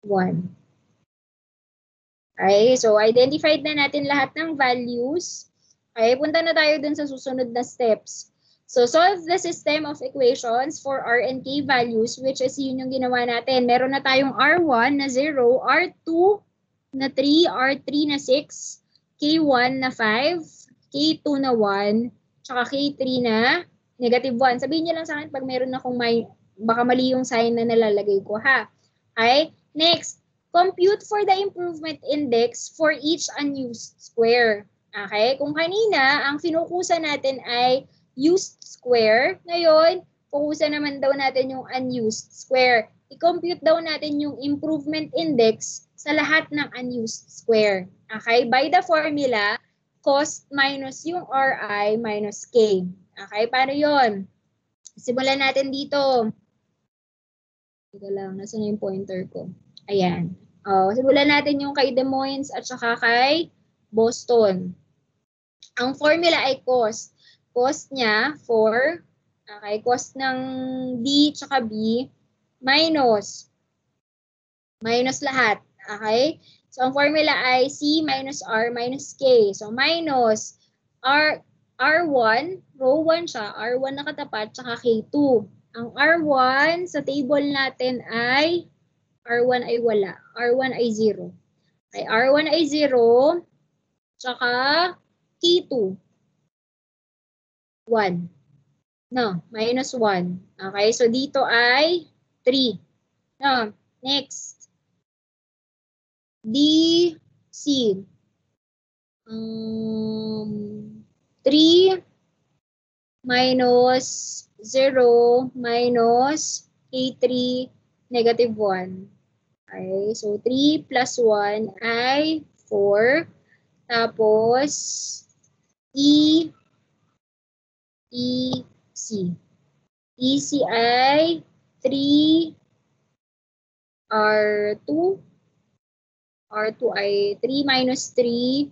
1. Okay, so identified na natin lahat ng values. Okay, punta na tayo dun sa susunod na steps. So solve the system of equations for R and K values, which is yun yung ginawa natin. Meron na tayong R1 na 0, R2 na 3, R3 na 6, K1 na 5, K2 na 1, tsaka K3 na negative 1. Sabihin niyo lang sa akin pag meron akong baka mali yung sign na nalalagay ko, ha? Okay, next. Compute for the improvement index for each unused square. Okay? Kung kanina, ang finukusan natin ay used square. Ngayon, kukusan naman daw natin yung unused square. I-compute daw natin yung improvement index sa lahat ng unused square. Okay? By the formula, cost minus yung Ri minus K. Okay? Paano yun? Simulan natin dito. Teka lang, nasa na yung pointer ko? Ayan. Simulan natin yung kay Des Moines at saka kay Boston. Ang formula ay cost. Cost niya for, okay, cost ng D at saka B minus lahat. Okay? So, ang formula ay C minus R minus K. So, minus R1, row 1 siya, R1 nakatapat, tsaka K2. Ang R1 sa table natin ay R1 ay wala. R1 ay 0. Okay, R1 ay 0. Tsaka K2. 1. No, minus 1. Okay, so dito ay 3. No, next. DC. 3 minus 0 minus K3 negative 1. Okay, so 3 plus 1 ay 4. Tapos, EC. EC ay 3, R2. R2 ay 3 minus 3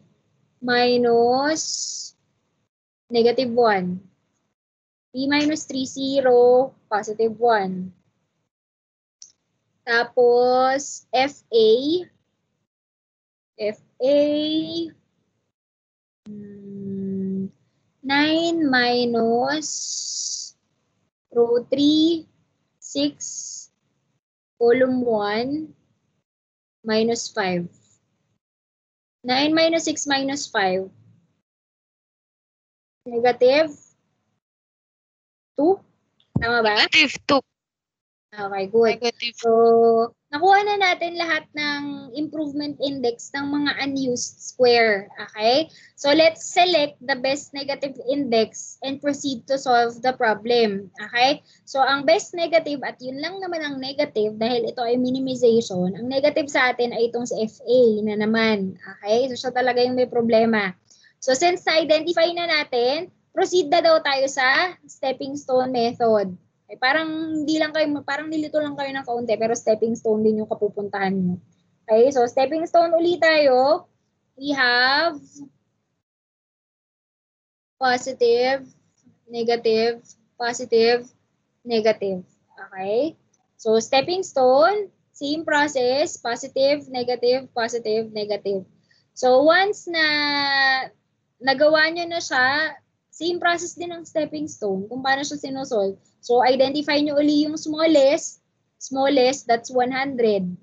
minus negative 1. 3 minus 3, 0, positive 1. Tapos, FA 9 minus row 3, 6, column 1, minus 5. 9 minus 6 minus 5. Negative 2. Tama ba? Negative 2. Okay, good. Negative. So, nakuha na natin lahat ng improvement index ng mga unused square. Okay? So, let's select the best negative index and proceed to solve the problem. Okay? So, ang best negative at yun lang naman ang negative dahil ito ay minimization. Ang negative sa atin ay itong si FA na naman. Okay? So, siya talaga yung may problema. So, since na-identify na natin, proceed na daw tayo sa stepping stone method. Parang hindi lang kayo, parang nilito lang kayo ng kaunti, pero stepping stone din yung kapupuntahan nyo. Okay, so stepping stone ulit tayo. We have positive, negative, positive, negative. Okay? So stepping stone, same process, positive, negative, positive, negative. So once na nagawa nyo na siya, same process din ng stepping stone kung paano siya sinusolve. So, identify nyo uli yung smallest, that's 100.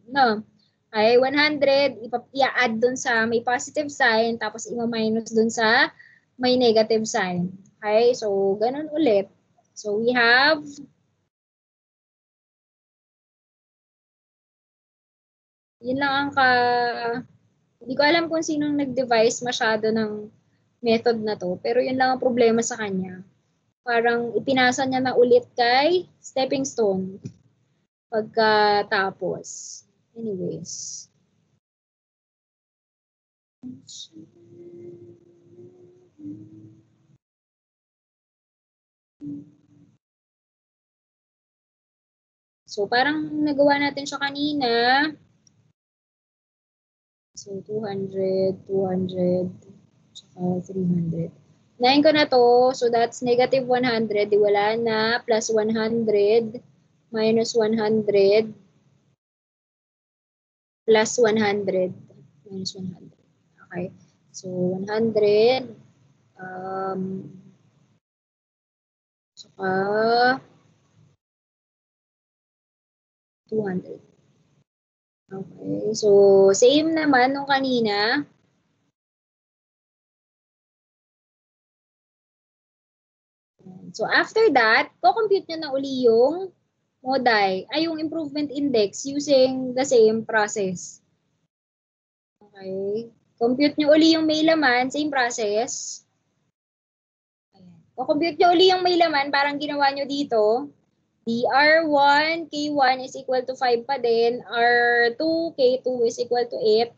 No? Okay, 100, i-add dun sa may positive sign, tapos i-minus dun sa may negative sign. Okay, so, ganun ulit. So, we have yun lang ang hindi ko alam kung sinong nag-devise masyado ng method na to, pero yun lang ang problema sa kanya. Parang ipinasa niya na ulit kay stepping stone pagkatapos. Anyways. So parang nagawa natin siya kanina. So, 200, 200, saka 300. 9 ko na to. So, that's negative 100. Di wala na. Plus 100. Minus 100. Plus 100. Minus 100. Okay. So, 100. Saka 200. Okay. So, same naman nung kanina. So, after that, kukompute nyo na uli yung MODI, ay yung improvement index using the same process. Okay. Compute nyo uli yung may laman, same process. Kukompute nyo uli yung may laman, parang ginawa nyo dito. The R1, K1 is equal to 5 pa din. R2, K2 is equal to 8.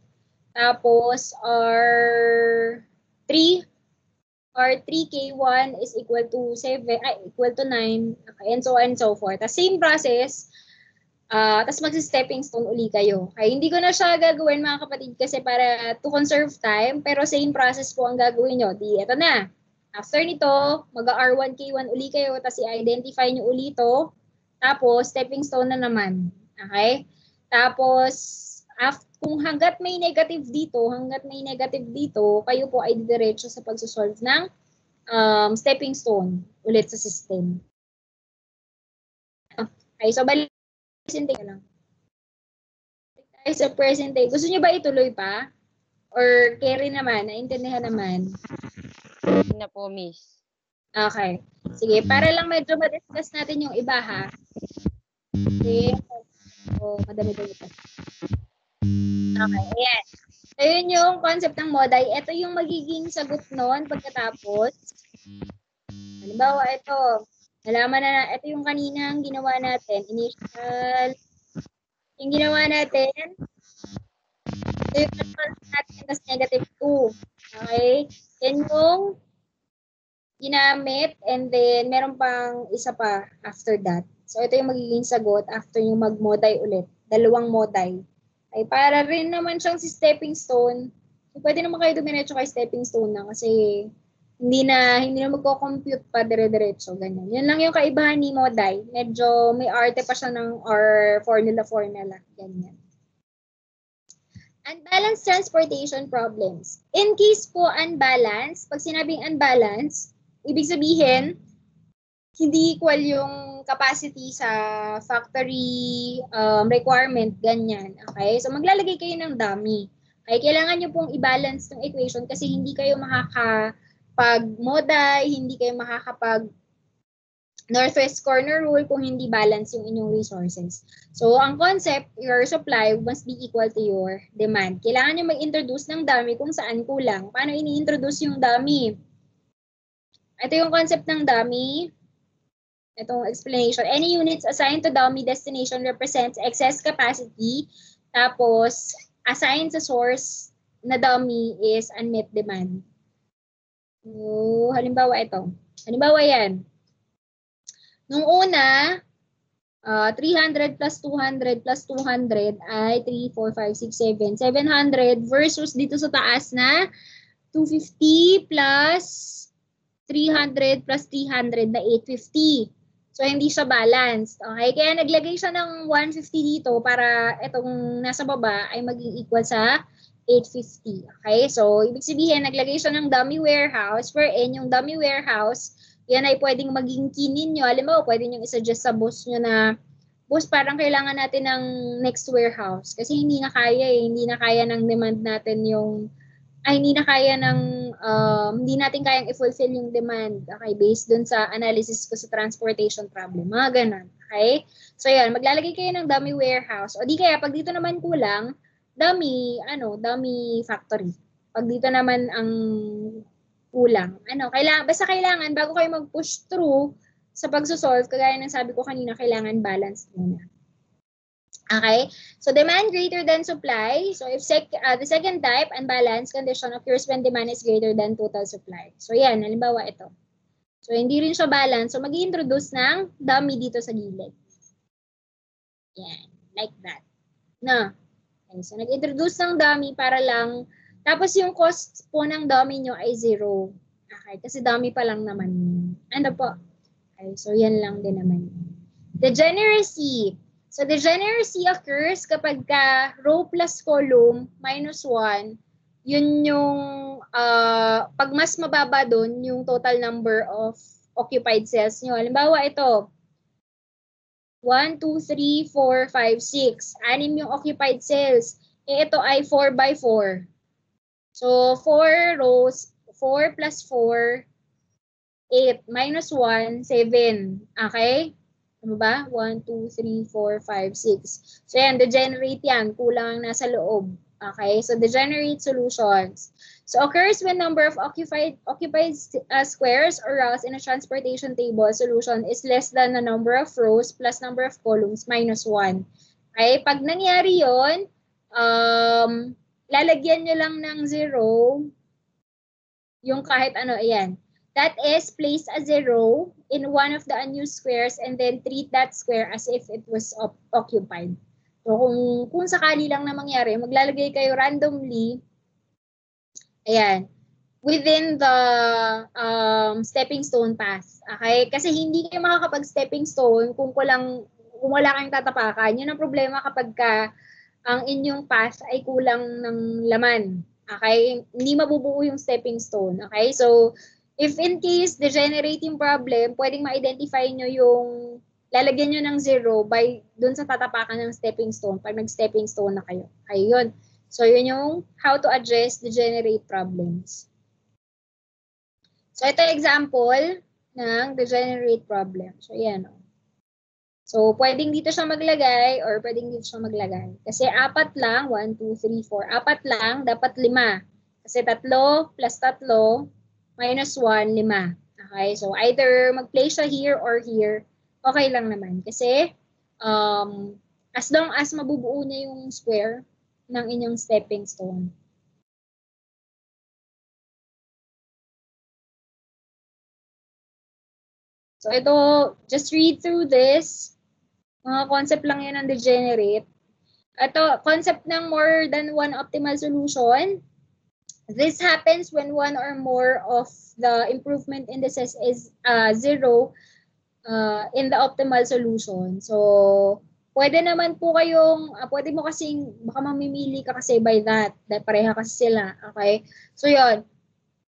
Tapos, R3, K1 is equal to 7, equal to 9, okay, and so on and so forth. The same process, tapos mag-stepping stone uli kayo. Okay, hindi ko na siya gagawin mga kapatid kasi para to conserve time, pero same process po ang gagawin nyo. Di, eto na. After nito, mag-R1, K1 uli kayo, tapos i-identify nyo uli ito. Tapos, stepping stone na naman. Okay? Tapos, kung hanggat may negative dito, kayo po ay diretso sa pagsosolve ng stepping stone ulit sa system. Okay, so balik present day lang. Tayo sa present day. Gusto niyo ba ituloy pa? Or carry naman? Naintindihan naman? Hindi na po, miss. Okay. Sige, para lang medyo ma-discuss natin yung iba, ha? Okay. So, madami-dami pa. Okay, ayan. So, yun yung concept ng MODI. Ito yung magiging sagot nun pagkatapos. Halimbawa, ito. Nalaman na, ito yung kaninang ginawa natin. Initial. Yung ginawa natin, ito yung control natin, tas negative 2. Okay? Yan yung ginamit, and then meron pang isa pa after that. So, ito yung magiging sagot after yung mag-MODI ulit. Dalawang MODI. Ay, para rin naman siyang si stepping stone. So, pwede naman kayo dumiretso kay stepping stone na kasi hindi na magko-compute pa dire-diretso. Ganyan. Yun lang yung kaibahan ni MODI. Medyo may arte pa siya ng or formula. Ganyan. Unbalanced transportation problems. In case po unbalanced, pag sinabing unbalanced, ibig sabihin, hindi equal yung capacity sa factory requirement, ganyan. Okay? So, maglalagay kayo ng dummy. Okay? Kailangan nyo pong i-balance ng equation kasi hindi kayo makakapag-MODI, hindi kayo makakapag northwest corner rule kung hindi balance yung inyong resources. So, ang concept, your supply must be equal to your demand. Kailangan nyo mag-introduce ng dummy kung saan kulang. Paano ini-introduce yung dummy? Ito yung concept ng dummy. Itong explanation. Any units assigned to dummy destination represents excess capacity. Tapos, assigned sa source na dummy is unmet demand. So, halimbawa ito. Halimbawa yan. Nung una, 300 plus 200 plus 200 ay 3, 4, 5, 6, 7. 700 versus dito sa taas na 250 plus 300 plus 300 na 850. So, hindi siya balanced. Okay? Kaya naglagay siya ng 150 dito para itong nasa baba ay maging equal sa 850. Okay? So, ibig sabihin, naglagay siya ng dummy warehouse wherein yung dummy warehouse, yan ay pwedeng maging key ninyo. Alam mo, pwede nyo isuggest sa boss nyo na, boss, parang kailangan natin ng next warehouse. Kasi hindi na kaya eh. Hindi na kaya ng demand natin yung hindi na kaya ng, hindi natin kayang i-fulfill yung demand, okay, based dun sa analysis ko sa transportation problem, mga ganun, okay? So, yan, maglalagay kayo ng dummy warehouse, o di kaya, pag dito naman kulang, dummy factory. Pag dito naman ang kulang, basta kailangan, bago kayo mag-push through sa pagsosolve, kagaya ng sabi ko kanina, kailangan balance muna. Okay? So, demand greater than supply. So, if the second type, unbalanced condition occurs when demand is greater than total supply. So, yan. Halimbawa, ito. So, hindi rin siya balance. So, mag-i-introduce ng dummy dito sa gilid. Yan. Like that. Na. Okay, so nag-introduce ng dummy para lang, tapos yung cost po ng dummy nyo ay 0. Okay, kasi dummy pa lang naman yun. Ano po? Okay, so yan lang din naman. Degeneracy. So degeneracy occurs kapag ka row plus column minus 1, yun yung pag mas mababa doon yung total number of occupied cells nyo. Halimbawa ito, 1, 2, 3, 4, 5, 6. 6 yung occupied cells. Ito ay 4 by 4. So 4 rows, 4 plus 4, 8 minus 1, 7. Okay? Ano ba? 1, 2, 3, 4, 5, 6. So yan, degenerate yan. Kulang ang nasa loob. Okay? So degenerate solutions. So occurs when number of occupied squares or rows in a transportation table solution is less than the number of rows plus number of columns minus 1. Okay? Pag nangyari yon, lalagyan nyo lang ng 0 yung kahit ano, ayan. That is, place a 0 in one of the unused squares and then treat that square as if it was occupied. So kung sakali lang na mangyari, maglalagay kayo randomly, ayan, within the stepping stone path. Okay? Kasi hindi kayo makakapag-stepping stone kung wala kayong tatapakan. Yun ang problema kapag ang inyong path ay kulang ng laman. Okay? Hindi mabubuo yung stepping stone. Okay? So, if in case degenerate yung problem, pwedeng ma-identify nyo yung lalagyan nyo ng 0 by dun sa tatapakan ng stepping stone pag nag-stepping stone na kayo. Ayun. So, yun yung how to address degenerate problems. So, ito example ng degenerate problem. So, yan. So, pwedeng dito siya maglagay or pwedeng dito siya maglagay. Kasi 4 lang, 1, 2, 3, 4. 4 lang, dapat 5. Kasi 3 plus 3, minus 1, 5. Okay, so either mag-place siya here or here, okay lang naman. Kasi as long as mabubuo niya yung square ng inyong stepping stone. So ito, just read through this. Mga concept lang yan ng degenerate. Ito, concept ng more than one optimal solution. This happens when one or more of the improvement indices is 0 in the optimal solution. So, pwede naman po kayong, pwede mo kasing, baka mamimili ka kasi by that, dahil pareha kasi sila. Okay? So, yun.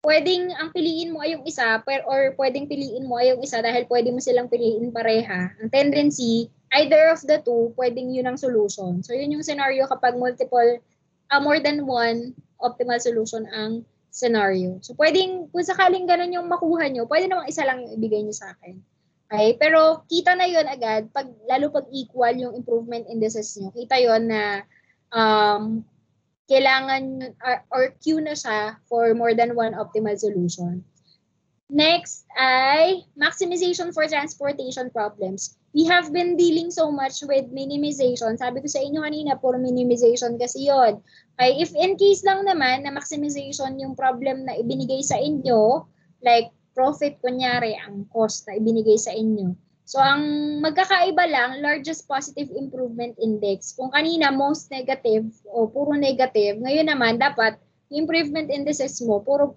Pwedeng ang piliin mo ay yung isa, or pwedeng piliin mo ay yung isa dahil pwede mo silang piliin pareha. Ang tendency, either of the two, pwedeng yun ang solution. So, yun yung scenario kapag multiple, more than one optimal solution ang scenario. So, pwedeng, kung sakaling ganun yung makuha nyo, pwede namang isa lang yung ibigay nyo sa akin. Okay? Pero, kita na yun agad, lalo pag equal yung improvement indices nyo, kita yun na kailangan or Q na siya for more than one optimal solution. Next ay maximization for transportation problems. We have been dealing so much with minimization. Sabi ko sa inyo kanina, puro minimization kasi yon. Okay, if in case lang naman na maximization yung problem na ibinigay sa inyo, like profit kunyari, ang cost na ibinigay sa inyo. So, ang magkakaiba lang, largest positive improvement index. Kung kanina, most negative o puro negative, ngayon naman, dapat improvement indices mo, puro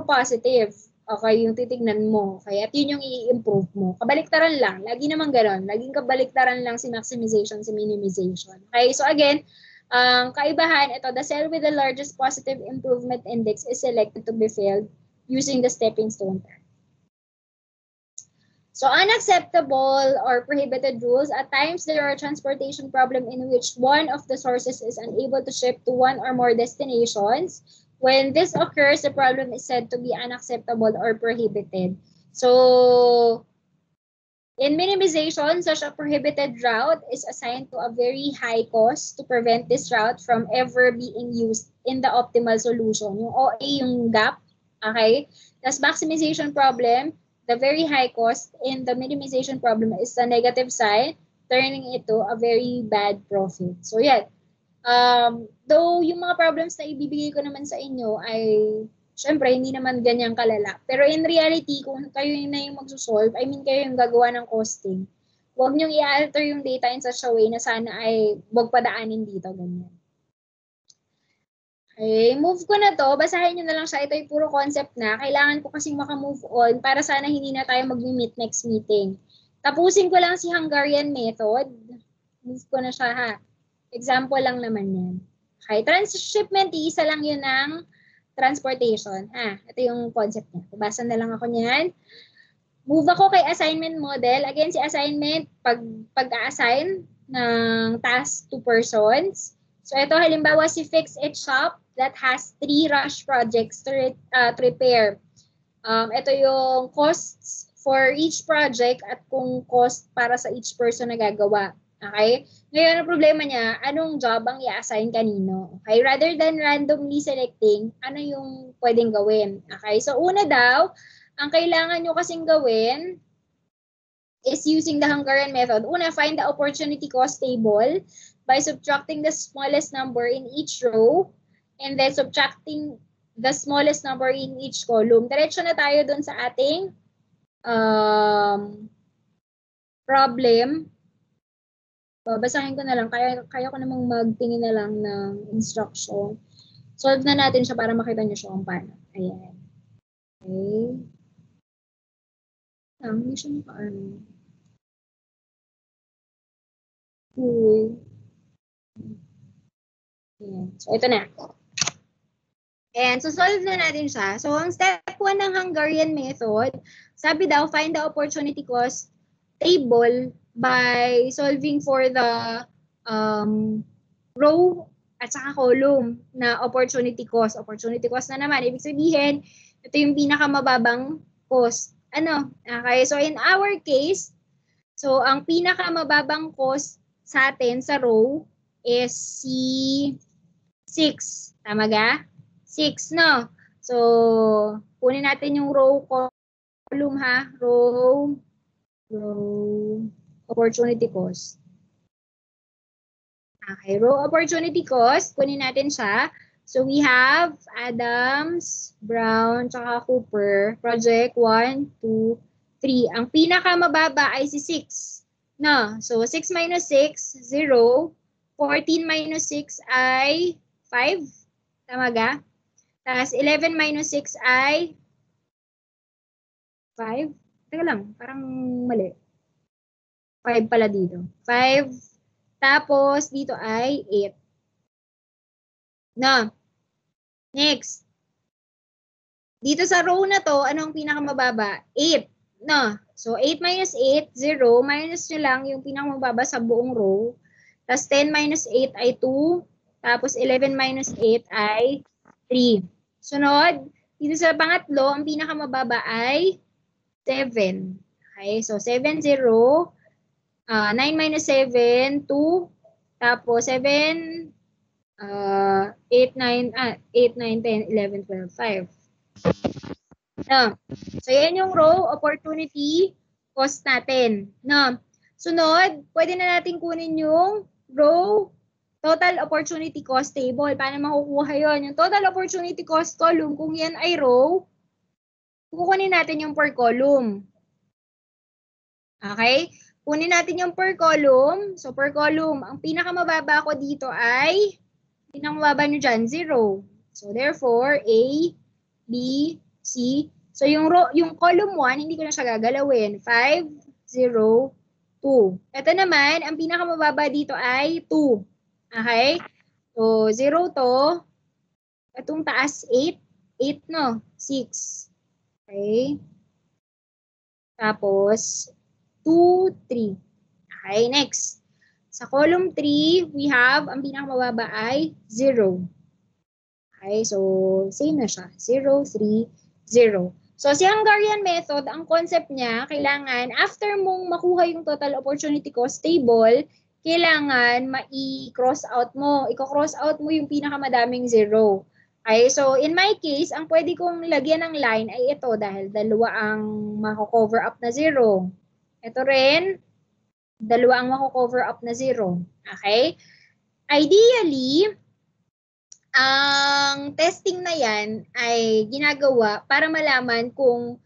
positive. Okay, yung titignan mo. Okay, at yun yung i-improve mo. Kabaliktaran lang. Lagi naman gano'n. Laging kabaliktaran lang si maximization, si minimization. Okay, so again, kaibahan, ito, the cell with the largest positive improvement index is selected to be filled using the stepping stone path. So unacceptable or prohibited rules, at times there are a transportation problem in which one of the sources is unable to ship to one or more destinations. When this occurs, the problem is said to be unacceptable or prohibited. So in minimization, such a prohibited route is assigned to a very high cost to prevent this route from ever being used in the optimal solution. Yung OA, yung gap, okay? That's maximization problem. The very high cost in the minimization problem is the negative side, turning it to a very bad profit. So yeah, though yung mga problems na ibibigay ko naman sa inyo ay syempre hindi naman ganyang kalala. Pero in reality, kung kayo na yung magsusolve, I mean kayo yung gagawa ng costing, Huwag niyong i-alter yung data in such a way na sana ay huwag padaanin dito, ganyan. Okay, move ko na to. Basahin nyo na lang siya. Ito ay puro concept na. Kailangan ko kasing maka-move on para sana hindi na tayo mag-meet next meeting. Tapusin ko lang si Hungarian method. Move ko na siya ha. Example lang naman yan. Okay, transshipment, isa lang yun ng transportation. Ha, ito yung concept niya. Basa na lang ako niyan. Move ako kay assignment model. Again, si assignment, pag-assign ng task to persons. So ito halimbawa si Fix It Shop that has 3 rush projects to repair. Ito yung costs for each project at kung cost para sa each person na gagawa. Okay? Ngayon, ang problema niya, anong job ang i-assign kanino? Okay? Rather than randomly selecting, ano yung pwedeng gawin? Okay? So una daw, ang kailangan nyo kasing gawin is using the Hungarian method. Una, find the opportunity cost table by subtracting the smallest number in each row and then subtracting the smallest number in each column. Diretso na tayo dun sa ating problem. Babasahin ko na lang. Kaya ko namang magtingin na lang ng instruction. Solve na natin siya para makita nyo siya kung paano. Ayan. Okay. Hindi siya paano. Okay. Ayan. So, ito na. And so, solve na natin siya. So, ang step 1 ng Hungarian method, sabi daw, find the opportunity cost table by solving for the row at saka column na opportunity cost. Opportunity cost na naman. Ibig sabihin, ito yung pinakamababang cost. Ano? Okay, so in our case, so ang pinakamababang cost sa atin sa row is si 6. Tama ga? 6, no? So, kunin natin yung row column ha. Row opportunity cost. Okay, row opportunity cost. Kunin natin siya. So, we have Adams, Brown, tsaka Cooper. Project 1, 2, 3. Ang pinakamababa ay si 6. No? So, 6 minus 6, 0. 14 minus 6 ay 5. Tama ga? Tapos 11 minus 6 ay 5. Teka lang, parang mali. 5 pala dito. 5. Tapos dito ay 8. No. Next. Dito sa row na to, anong pinakamababa? 8. No. So 8 minus 8, 0. Minus nyo lang yung pinakamababa sa buong row. Tapos 10 minus 8 ay 2. Tapos 11 minus 8 ay 3. Sunod, dito sa pangatlo, ang pinakamababa ay 7. Okay, so 7, 0. 9 minus 7, 2. Tapos 7, 8, 9, 10, 11, 12, 5. No. So yan yung row opportunity cost natin. No. Sunod, pwede na natin kunin yung row total opportunity cost table. Paano makukuha yun? Yung total opportunity cost column, kung yan ay row, kukunin natin yung per column. Okay? Kunin natin yung per column. So, per column, ang pinakamababa ko dito ay, pinakamababa nyo dyan, 0. So, therefore, A, B, C. So, yung column 1, hindi ko na siya gagalawin. 5, 0, 2. Ito naman, ang pinakamababa dito ay 2. Okay? So, 0 to. Itong taas, 8. 8, no? 6. Okay? Tapos, 2, 3. Okay, next. Sa column 3, we have, ang pinakamababa ay 0. Okay, so, same na siya. 0, 3, 0. So, si Hungarian method, ang concept niya, kailangan, after mong makuha yung total opportunity cost table, kailangan ma-cross out mo. I-cross out mo yung pinakamadaming 0. Okay, so in my case, ang pwede kong lagyan ng line ay ito dahil dalawa ang mako-cover up na 0. Ito rin, dalawa ang mako-cover up na 0. Okay? Ideally, ang testing na yan ay ginagawa para malaman kung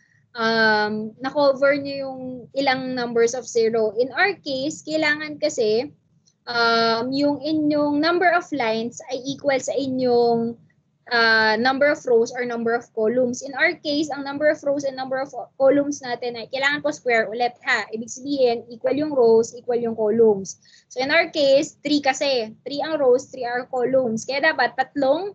na-cover nyo yung ilang numbers of zero. In our case, kailangan kasi yung inyong number of lines ay equal sa inyong number of rows or number of columns. In our case, ang number of rows and number of columns natin ay kailangan po square ulit ha. Ibig sabihin, equal yung rows, equal yung columns. So in our case, 3 kasi. 3 ang rows, 3 are columns. Kaya dapat tatlong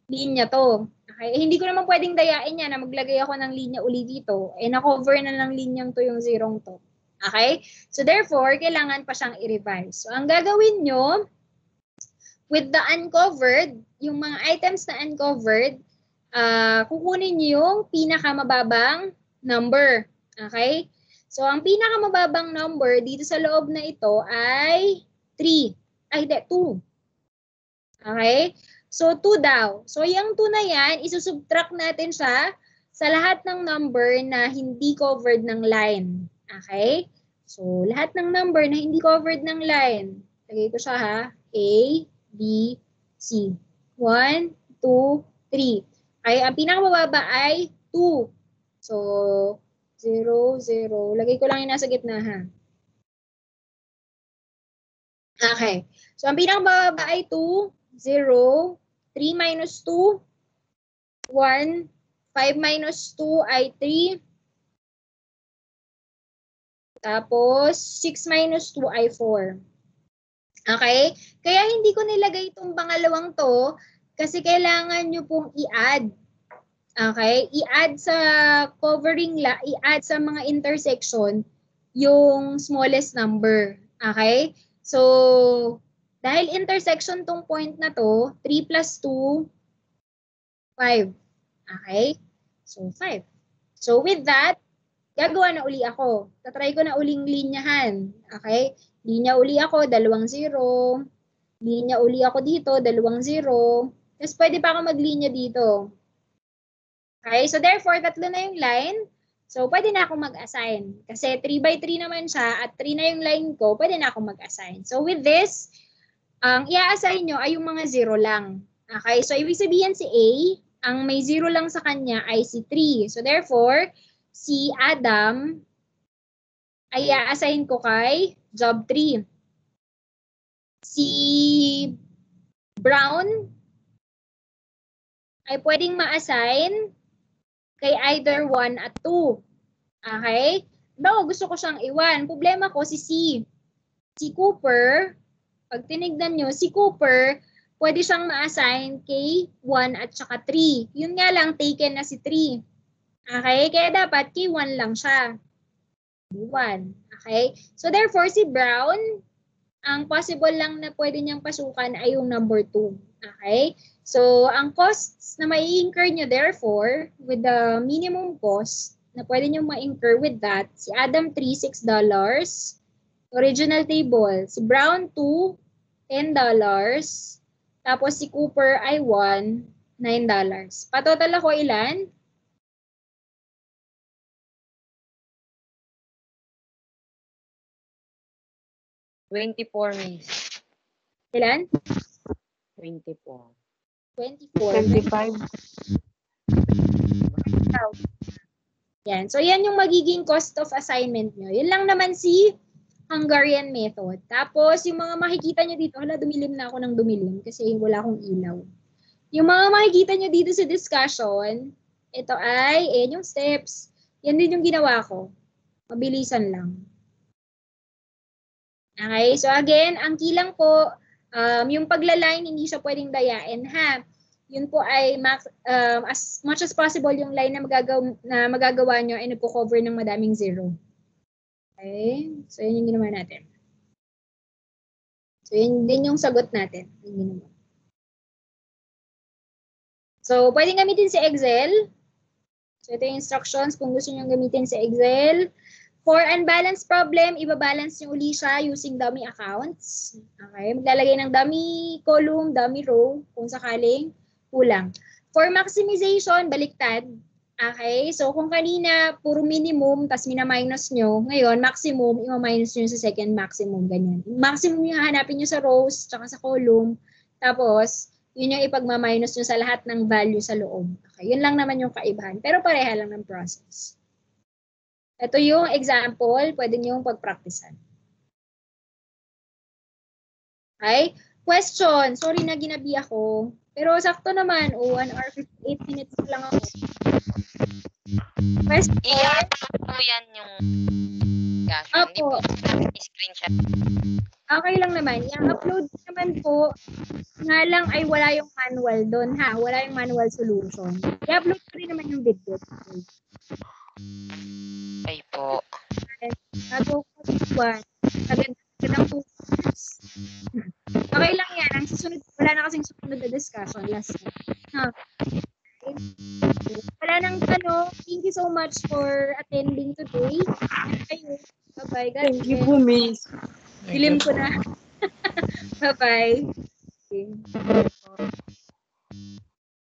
linya to. Okay? Hindi ko naman pwedeng dayain yan na maglagay ako ng linya uli dito. Na-cover na ng linyang to yung zerong to. Okay? So therefore, kailangan pa siyang i-revise. So ang gagawin nyo, with the uncovered, yung mga items na uncovered, kukunin nyo yung pinakamababang number. Okay? So, ang pinakamababang number dito sa loob na ito ay 3. Ay, 2. Okay? So, 2 daw. So, yung 2 na yan, isusubtract natin siya sa lahat ng number na hindi covered ng line. Okay? So, lahat ng number na hindi covered ng line. Lagay ko siya ha. A, B, C. 1, 2, 3. Okay, ang pinakamababa ay 2. So, 0, 0. Lagay ko lang yung nasa gitna ha. Okay. So, ang pinakamababa ay 2, 0, 3 minus 2, 1, 5 minus 2 ay 3. Tapos, 6 minus 2 ay 4. Okay? Kaya hindi ko nilagay itong pangalawang to kasi kailangan nyo pong i-add. Okay? I-add sa covering, i-add sa mga intersection yung smallest number. Okay? So, dahil intersection tong point na to, 3 plus 2, 5. Okay? So, 5. So, with that, gagawa na uli ako. Tatry ko na uling linyahan. Okay? Linya uli ako, 2 0. Linya uli ako dito, 2 0. Tapos pwede pa ako maglinya dito. Okay? So therefore, 3 na yung line. So pwede na ako mag-assign. Kasi 3 by 3 naman siya at 3 na yung line ko, pwede na ako mag-assign. So with this, ang i-assign nyo ay yung mga 0 lang. Okay? So ibig sabihin si A, ang may 0 lang sa kanya ay si 3. So therefore, si Adam ay i-assign ko kay job 3. Si Brown ay pwedeng ma-assign kay either 1 at 2. Okay? Bawa gusto ko siyang iwan. Problema ko si C. Si Cooper, pag tinignan nyo, si Cooper, pwede siyang ma-assign kay 1 at saka 3. Yun nga lang, taken na si 3. Okay? Kaya dapat kay 1 lang siya. 1. Okay? So therefore, si Brown, ang possible lang na pwede niyang pasukan ay yung number 2. Okay? So, ang costs na mai-incur nyo therefore, with the minimum cost na pwede nyo ma-incur with that, si Adam 3, $6. Original table. Si Brown 2, $10. Tapos si Cooper ay 1, $9. Patotal ako ilan? $24, Miss. Ilan? 24. 24. 25. Yan. So, yan yung magiging cost of assignment nyo. Yun lang naman si Hungarian method. Tapos, yung mga makikita nyo dito, hala, dumilim na ako ng dumilim kasi wala akong ilaw. Yung mga makikita nyo dito sa discussion, ito ay, yung steps. Yan din yung ginawa ko. Mabilisan lang. Okay, so again, ang key lang po, yung paglaline, hindi siya pwedeng dayain, ha? Yun po ay as much as possible yung line na magagawa nyo ay nagpo-cover ng madaming 0. Okay, so yun yung ginawa natin. So yun din yung sagot natin. Yung ginawa. So pwedeng gamitin si Excel. So ito yung instructions kung gusto nyo gamitin si Excel. For unbalanced problem, ibabalance nyo uli siya using dummy accounts. Okay, maglalagay ng dummy column, dummy row, kung sakaling kulang. For maximization, baliktad. Okay, so kung kanina puro minimum, tas mina-minus nyo, ngayon maximum, ima-minus nyo sa second maximum, ganyan. Maximum yung hanapin nyo sa rows, tsaka sa column, tapos yun yung ipagma-minus nyo sa lahat ng value sa loob. Okay, yun lang naman yung kaibahan, pero pareha lang ng process. Ito yung example, pwede niyong pagpraktisan. Okay? Question. Sorry na ginabi ako. Pero sakto naman. 1 hour 58 minutes lang ako. Question. I-upload po yan yung discussion. Hindi Opo. po namin screenshot. Okay lang naman. I-upload naman po. Nga lang ay wala yung manual doon ha. Wala yung manual solution. I-upload ko rin naman yung video. Ay po. Bago ko one. Agad-agad ang focus. Okay lang yan. Ang susunod, wala na kasing susunod na discussion. Last na. Okay. Wala nang tanong. Thank you so much for attending today. Ayun. Bye-bye. God Thank you bless. po, Miss. Dilim ko na. Bye-bye.